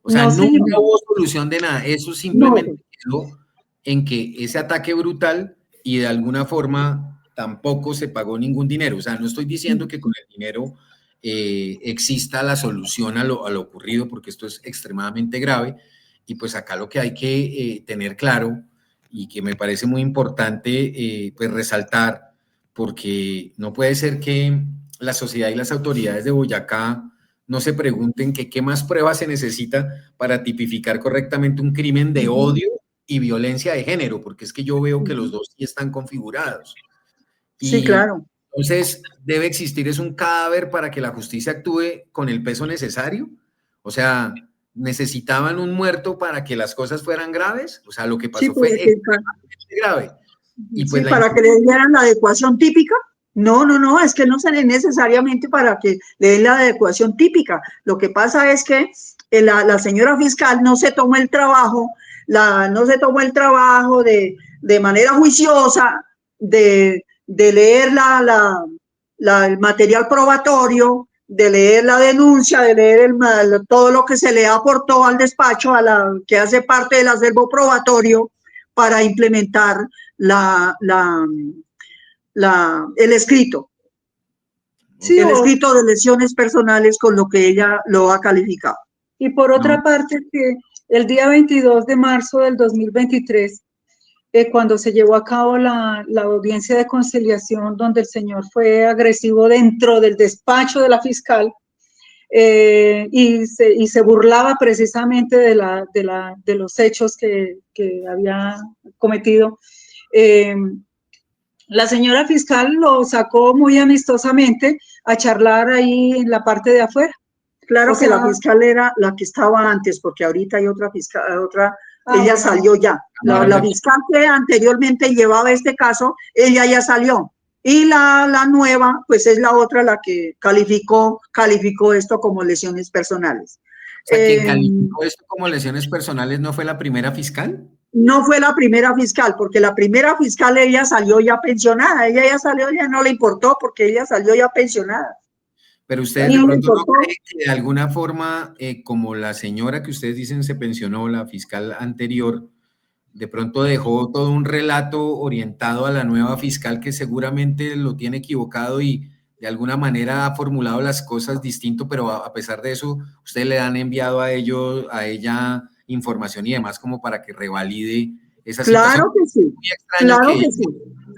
C: O sea, no hubo solución de nada, eso simplemente quedó en que ese ataque brutal y de alguna forma tampoco se pagó ningún dinero. O sea, no estoy diciendo que con el dinero exista la solución a lo ocurrido, porque esto es extremadamente grave y pues acá lo que hay que tener claro y que me parece muy importante pues resaltar, porque no puede ser que la sociedad y las autoridades de Boyacá no se pregunten que qué más pruebas se necesita para tipificar correctamente un crimen de odio y violencia de género, porque es que yo veo que los dos sí están configurados.
D: Sí, claro.
C: Entonces, ¿debe existir un cadáver para que la justicia actúe con el peso necesario? O sea, ¿necesitaban un muerto para que las cosas fueran graves? O sea, lo que pasó fue extremadamente grave. Y pues
D: para que le dieran la adecuación típica. No, es que no se necesariamente para que le den la adecuación típica. Lo que pasa es que la señora fiscal no se tomó el trabajo, no se tomó el trabajo de manera juiciosa de leer el material probatorio, de leer la denuncia, de leer todo lo que se le aportó al despacho, que hace parte del acervo probatorio, para implementar el escrito.
E: Sí,
D: El escrito de lesiones personales con lo que ella lo ha calificado.
E: y por otra parte, que el día 22 de marzo del 2023, cuando se llevó a cabo la audiencia de conciliación, donde el señor fue agresivo dentro del despacho de la fiscal, y se burlaba precisamente de los hechos que había cometido. La señora fiscal lo sacó muy amistosamente a charlar ahí en la parte de afuera.
D: Claro que la fiscal era la que estaba antes, porque ahorita hay otra fiscal, ella salió ya. La fiscal que anteriormente llevaba este caso, ella ya salió. Y la nueva, pues es la otra la que calificó esto como lesiones personales.
C: O sea, quien calificó esto como lesiones personales no fue la primera fiscal.
D: No fue la primera fiscal, porque la primera fiscal ella salió ya pensionada, ella ya salió, ya no le importó porque ella salió ya pensionada.
C: Pero ustedes de pronto no creen que de alguna forma, como la señora que ustedes dicen se pensionó, la fiscal anterior, de pronto dejó todo un relato orientado a la nueva fiscal que seguramente lo tiene equivocado y de alguna manera ha formulado las cosas distinto, pero a pesar de eso, ustedes le han enviado a ella información y demás como para que revalide esa situación.
D: Claro que sí.
C: Muy extraño
D: claro que sí.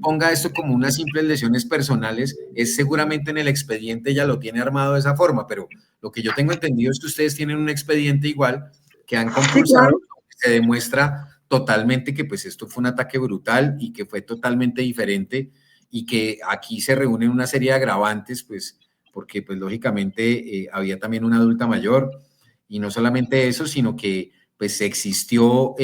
C: ponga esto como unas simples lesiones personales, es seguramente en el expediente ya lo tiene armado de esa forma, pero lo que yo tengo entendido es que ustedes tienen un expediente igual que han concursado, sí, claro. Se demuestra totalmente que pues esto fue un ataque brutal y que fue totalmente diferente y que aquí se reúnen una serie de agravantes, pues porque pues lógicamente había también una adulta mayor y no solamente eso, sino que pues existió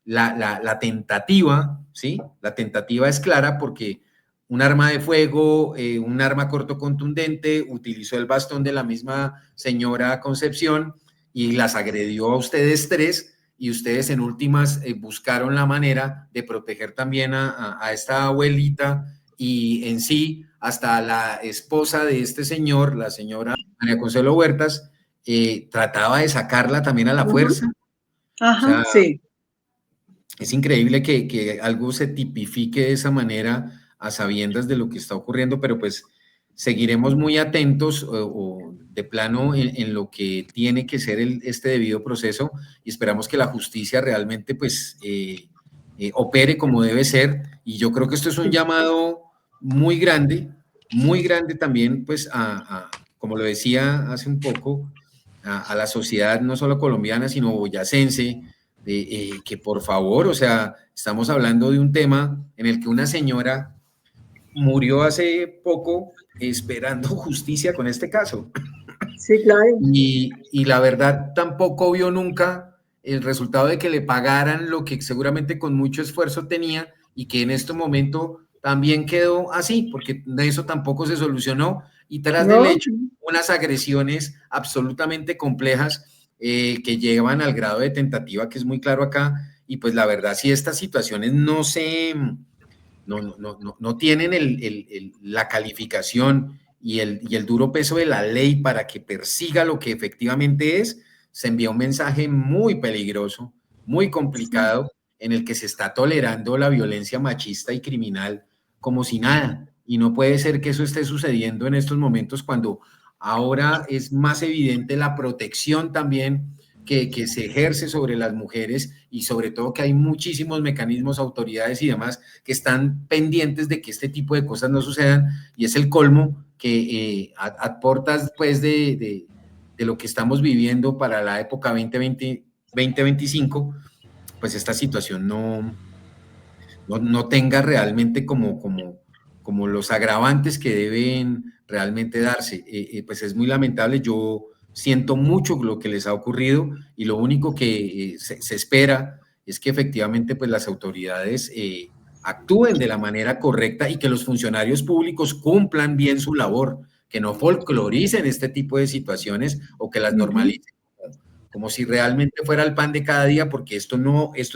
C: la tentativa, ¿sí? La tentativa es clara porque un arma de fuego, un arma corto contundente, utilizó el bastón de la misma señora Concepción y las agredió a ustedes tres y ustedes en últimas buscaron la manera de proteger también a esta abuelita y en sí hasta la esposa de este señor, la señora María Consuelo Huertas, trataba de sacarla también a la fuerza.
E: Ajá,
C: o sea,
E: sí.
C: Es increíble que algo se tipifique de esa manera a sabiendas de lo que está ocurriendo, pero pues seguiremos muy atentos o de plano en lo que tiene que ser este debido proceso y esperamos que la justicia realmente pues opere como debe ser y yo creo que esto es un llamado muy grande también pues como lo decía hace un poco, a la sociedad no solo colombiana sino boyacense, que por favor, o sea, estamos hablando de un tema en el que una señora murió hace poco esperando justicia con este caso.
D: Sí, claro.
C: Y la verdad tampoco vio nunca el resultado de que le pagaran lo que seguramente con mucho esfuerzo tenía y que en este momento también quedó así, porque de eso tampoco se solucionó y tras del hecho unas agresiones absolutamente complejas que llevan al grado de tentativa que es muy claro acá y pues la verdad si estas situaciones no tienen la calificación y el duro peso de la ley para que persiga lo que efectivamente es, se envía un mensaje muy peligroso, muy complicado, en el que se está tolerando la violencia machista y criminal como si nada. Y no puede ser que eso esté sucediendo en estos momentos cuando ahora es más evidente la protección también que se ejerce sobre las mujeres y sobre todo que hay muchísimos mecanismos, autoridades y demás que están pendientes de que este tipo de cosas no sucedan y es el colmo que a portas pues de lo que estamos viviendo para la época 2025, pues esta situación no tenga realmente como los agravantes que deben realmente darse. Pues es muy lamentable, yo siento mucho lo que les ha ocurrido y lo único que se espera es que efectivamente pues las autoridades actúen de la manera correcta y que los funcionarios públicos cumplan bien su labor, que no folcloricen este tipo de situaciones o que las normalicen como si realmente fuera el pan de cada día, porque esto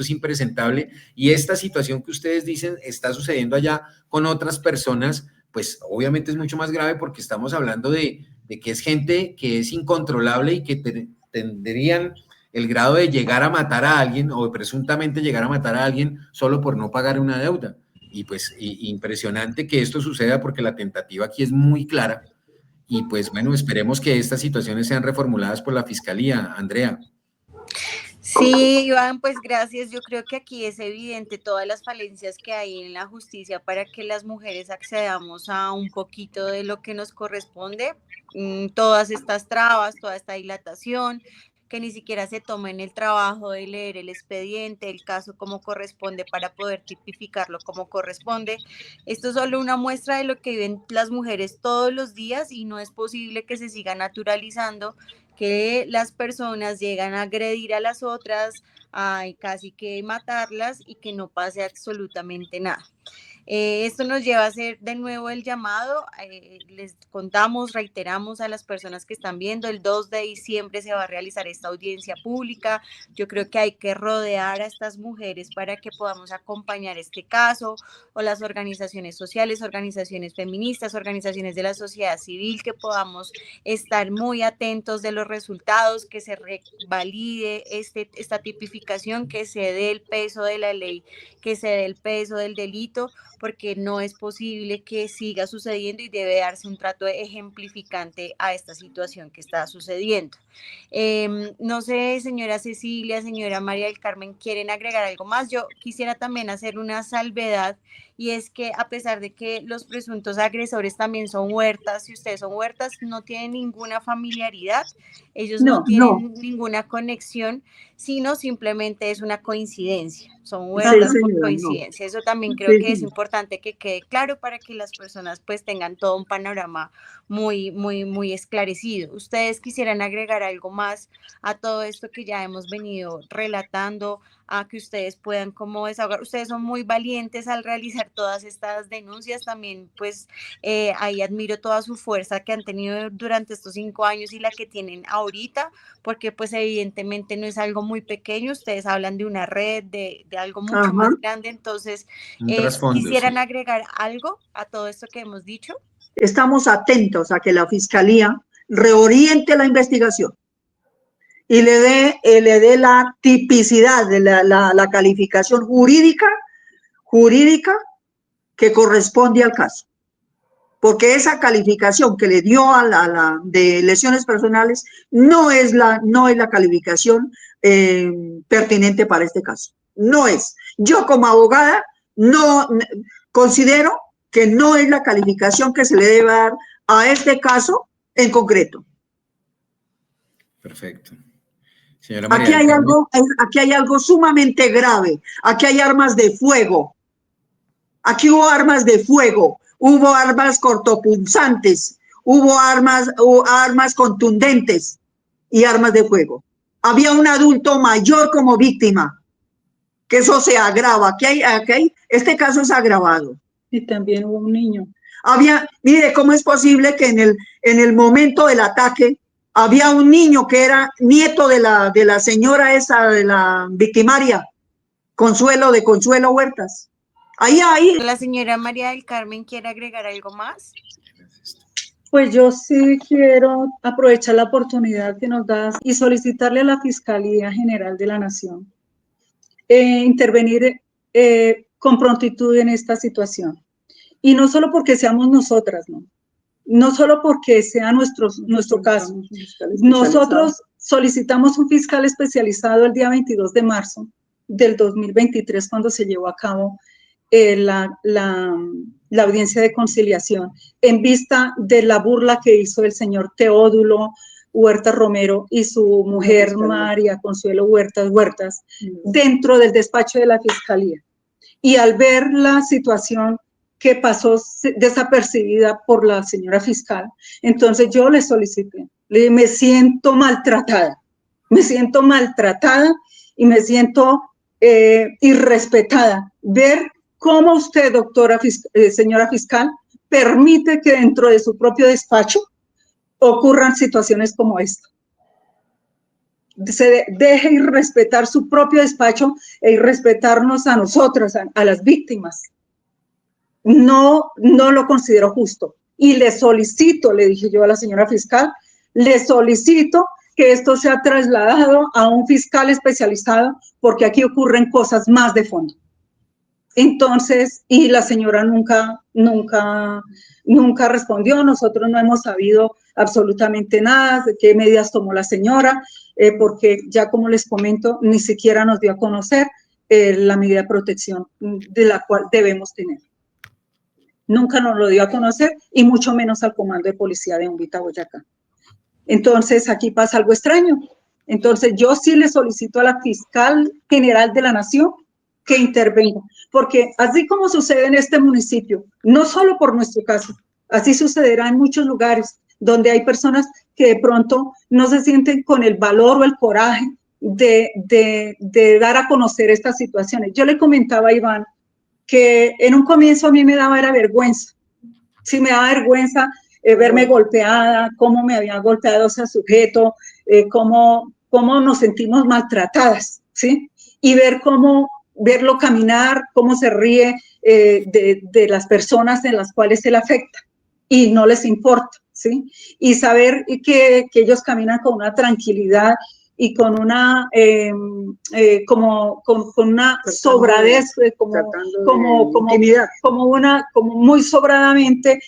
C: es impresentable, y esta situación que ustedes dicen está sucediendo allá con otras personas, pues obviamente es mucho más grave porque estamos hablando de que es gente que es incontrolable y que tendrían el grado de llegar a matar a alguien o de presuntamente llegar a matar a alguien solo por no pagar una deuda. Y pues impresionante que esto suceda porque la tentativa aquí es muy clara. Y pues bueno, esperemos que estas situaciones sean reformuladas por la Fiscalía. Andrea.
B: Sí, Iván, pues gracias. Yo creo que aquí es evidente todas las falencias que hay en la justicia para que las mujeres accedamos a un poquito de lo que nos corresponde. Todas estas trabas, toda esta dilatación, que ni siquiera se tomen el trabajo de leer el expediente, el caso como corresponde para poder tipificarlo como corresponde. Esto es solo una muestra de lo que viven las mujeres todos los días y no es posible que se siga naturalizando que las personas llegan a agredir a las otras, a casi que matarlas y que no pase absolutamente nada. Esto nos lleva a hacer de nuevo el llamado, les contamos, reiteramos a las personas que están viendo, el 2 de diciembre se va a realizar esta audiencia pública. Yo creo que hay que rodear a estas mujeres para que podamos acompañar este caso, o las organizaciones sociales, organizaciones feministas, organizaciones de la sociedad civil, que podamos estar muy atentos de los resultados, que se revalide esta tipificación, que se dé el peso de la ley, que se dé el peso del delito, porque no es posible que siga sucediendo y debe darse un trato ejemplificante a esta situación que está sucediendo. No sé, señora Cecilia, señora María del Carmen, ¿quieren agregar algo más? Yo quisiera también hacer una salvedad, y es que a pesar de que los presuntos agresores también son huertas, si ustedes son huertas, no tienen ninguna familiaridad, ellos no tienen ninguna conexión, sino simplemente es una coincidencia, son huertas por coincidencia. Eso también creo que es importante que quede claro para que las personas pues tengan todo un panorama muy, muy, muy esclarecido. ¿Ustedes quisieran agregar algo más a todo esto que ya hemos venido relatando, a que ustedes puedan como desahogar? Ustedes son muy valientes al realizar todas estas denuncias, también pues ahí admiro toda su fuerza que han tenido durante estos 5 años y la que tienen ahorita, porque pues evidentemente no es algo muy pequeño, ustedes hablan de una red, de algo mucho más grande, entonces ¿quisieran agregar algo a todo esto que hemos dicho?
D: Estamos atentos a que la Fiscalía reoriente la investigación y le dé la tipicidad de la calificación jurídica que corresponde al caso. Porque esa calificación que le dio de lesiones personales no es la calificación pertinente para este caso. No es. Yo como abogada no considero que no es la calificación que se le debe dar a este caso en concreto.
C: Perfecto. Señora María,
D: aquí hay algo sumamente grave. Aquí hay armas de fuego. Aquí hubo armas de fuego, hubo armas cortopunzantes, hubo armas contundentes y armas de fuego. Había un adulto mayor como víctima, que eso se agrava. Este caso es agravado.
E: Y también hubo un niño.
D: Mire, ¿cómo es posible que en el momento del ataque había un niño que era nieto de la señora esa, de la victimaria, Consuelo Huertas? Ahí.
B: La señora María del Carmen quiere agregar algo más.
E: Pues yo sí quiero aprovechar la oportunidad que nos das y solicitarle a la Fiscalía General de la Nación intervenir con prontitud en esta situación. Y no solo porque seamos nosotras, no solo porque sea nuestro caso. Nosotros solicitamos un fiscal especializado el día 22 de marzo del 2023, cuando se llevó a cabo la audiencia de conciliación, en vista de la burla que hizo el señor Teodulo Huertas Romero y su mujer María Consuelo Huertas dentro del despacho de la Fiscalía. Y al ver la situación que pasó desapercibida por la señora fiscal, entonces yo le solicité, me siento maltratada y me siento irrespetada ver ¿Cómo usted, señora fiscal, permite que dentro de su propio despacho ocurran situaciones como esta? Se deje irrespetar su propio despacho e irrespetarnos a nosotras, a las víctimas. No lo considero justo. Y le solicito, le dije yo a la señora fiscal, le solicito que esto sea trasladado a un fiscal especializado, porque aquí ocurren cosas más de fondo. Entonces, y la señora nunca respondió. Nosotros no hemos sabido absolutamente nada de qué medidas tomó la señora, porque ya como les comento, ni siquiera nos dio a conocer la medida de protección de la cual debemos tener. Nunca nos lo dio a conocer, y mucho menos al comando de policía de Umbita, Boyacá. Entonces, aquí pasa algo extraño. Entonces, yo sí le solicito a la fiscal general de la Nación que intervenga, porque así como sucede en este municipio, no solo por nuestro caso, así sucederá en muchos lugares donde hay personas que de pronto no se sienten con el valor o el coraje de dar a conocer estas situaciones. Yo le comentaba a Iván que en un comienzo a mí me daba vergüenza. Sí, me daba vergüenza verme golpeada, cómo me había golpeado ese sujeto, cómo nos sentimos maltratadas, ¿sí? Y verlo caminar, cómo se ríe de las personas en las cuales él afecta y no les importa, ¿sí? Y saber que ellos caminan con una tranquilidad y con una con una sobradez, como muy sobradamente,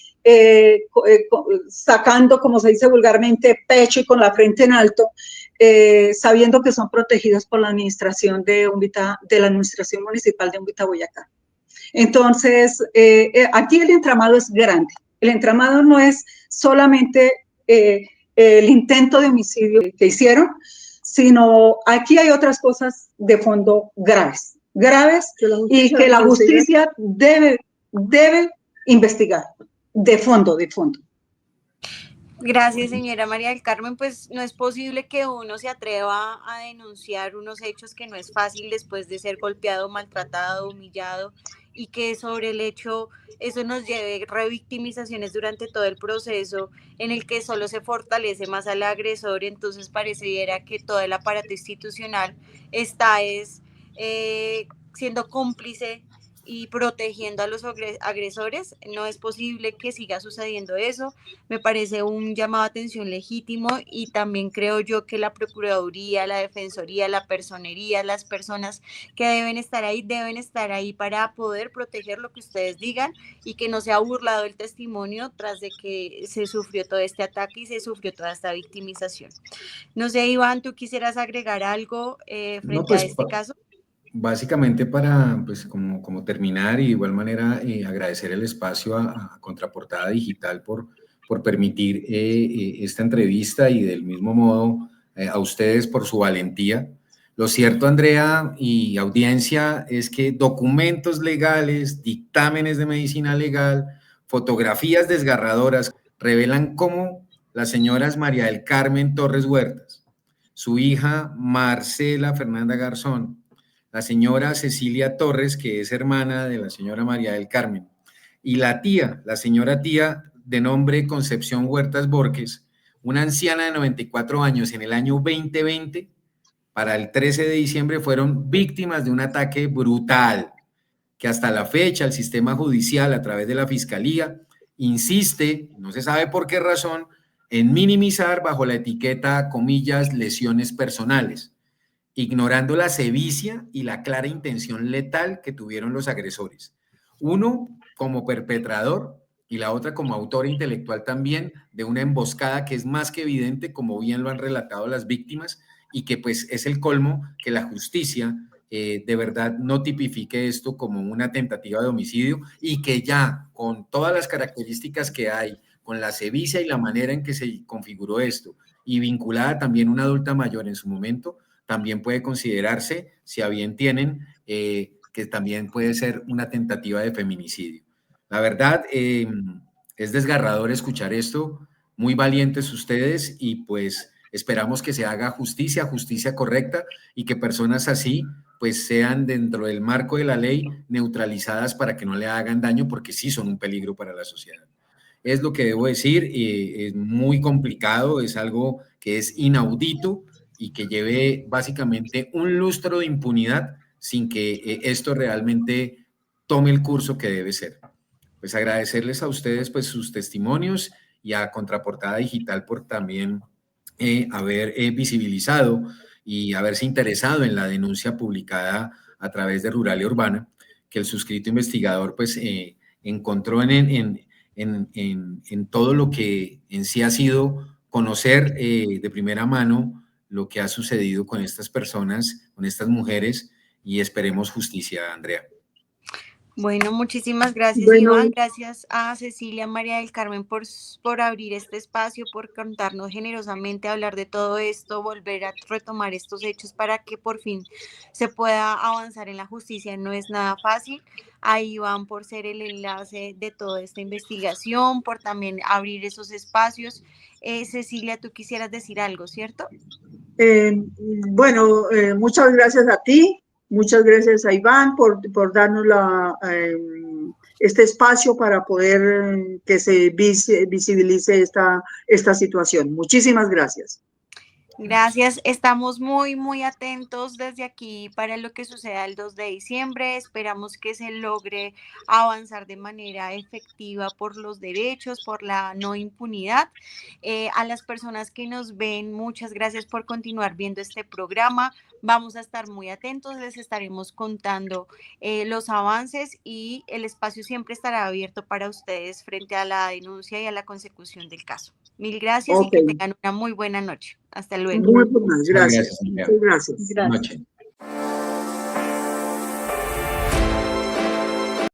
E: sacando, como se dice vulgarmente, pecho y con la frente en alto, sabiendo que son protegidos por la administración de la administración municipal de Umbita, Boyacá. Entonces, aquí el entramado es grande. El entramado no es solamente el intento de homicidio que hicieron, sino aquí hay otras cosas de fondo graves, y que la justicia debe investigar de fondo.
B: Gracias, señora María del Carmen. Pues no es posible que uno se atreva a denunciar unos hechos que no es fácil después de ser golpeado, maltratado, humillado, y que sobre el hecho eso nos lleve revictimizaciones durante todo el proceso, en el que solo se fortalece más al agresor. Entonces pareciera que todo el aparato institucional está siendo cómplice y protegiendo a los agresores. No es posible que siga sucediendo eso. Me parece un llamado de atención legítimo, y también creo yo que la Procuraduría, la Defensoría, la Personería, las personas que deben estar ahí para poder proteger lo que ustedes digan, y que no se ha burlado el testimonio tras de que se sufrió todo este ataque y se sufrió toda esta victimización. No sé, Iván, ¿tú quisieras agregar algo frente a este caso?
C: Básicamente para, pues, como terminar, y de igual manera agradecer el espacio a Contraportada Digital por permitir esta entrevista, y del mismo modo a ustedes por su valentía. Lo cierto, Andrea y audiencia, es que documentos legales, dictámenes de medicina legal, fotografías desgarradoras revelan cómo las señoras María del Carmen Torres Huertas, su hija Marcela Fernanda Garzón, la señora Cecilia Torres, que es hermana de la señora María del Carmen, y la señora tía de nombre Concepción Huertas Borges, una anciana de 94 años, en el año 2020, para el 13 de diciembre, fueron víctimas de un ataque brutal, que hasta la fecha el sistema judicial, a través de la Fiscalía, insiste, no se sabe por qué razón, en minimizar bajo la etiqueta, comillas, lesiones personales, ignorando la sevicia y la clara intención letal que tuvieron los agresores. Uno como perpetrador y la otra como autora intelectual también de una emboscada que es más que evidente, como bien lo han relatado las víctimas, y que pues es el colmo que la justicia de verdad no tipifique esto como una tentativa de homicidio, y que ya con todas las características que hay, con la sevicia y la manera en que se configuró esto, y vinculada también una adulta mayor en su momento, también puede considerarse, si a bien tienen, que también puede ser una tentativa de feminicidio. La verdad, es desgarrador escuchar esto, muy valientes ustedes, y pues esperamos que se haga justicia correcta, y que personas así pues sean dentro del marco de la ley neutralizadas para que no le hagan daño, porque sí son un peligro para la sociedad. Es lo que debo decir, es muy complicado, es algo que es inaudito y que lleve básicamente un lustro de impunidad sin que esto realmente tome el curso que debe ser. Pues agradecerles a ustedes pues sus testimonios y a Contraportada Digital por también haber visibilizado y haberse interesado en la denuncia publicada a través de Rural y Urbana, que el suscrito investigador pues encontró en todo lo que en sí ha sido conocer de primera mano lo que ha sucedido con estas personas, con estas mujeres, y esperemos justicia, Andrea.
B: Bueno, muchísimas gracias,
D: Bueno,
B: Iván. Gracias a Cecilia María del Carmen por abrir este espacio, por contarnos generosamente, hablar de todo esto, volver a retomar estos hechos para que por fin se pueda avanzar en la justicia. No es nada fácil. A Iván por ser el enlace de toda esta investigación, por también abrir esos espacios. Cecilia, tú quisieras decir algo, ¿cierto?
D: Bueno, muchas gracias a ti, muchas gracias a Iván por darnos este espacio para poder que se visibilice esta situación. Muchísimas gracias.
B: Gracias, estamos muy atentos desde aquí para lo que suceda el 2 de diciembre. Esperamos que se logre avanzar de manera efectiva por los derechos, por la no impunidad. A las personas que nos ven, muchas gracias por continuar viendo este programa. Vamos a estar muy atentos, les estaremos contando los avances y el espacio siempre estará abierto para ustedes frente a la denuncia y a la consecución del caso. Mil gracias y que tengan una muy buena noche. Hasta luego.
D: Muy buenas, gracias.
C: Muchas gracias, Andrea.
D: Muchas gracias.
C: Buenas noches.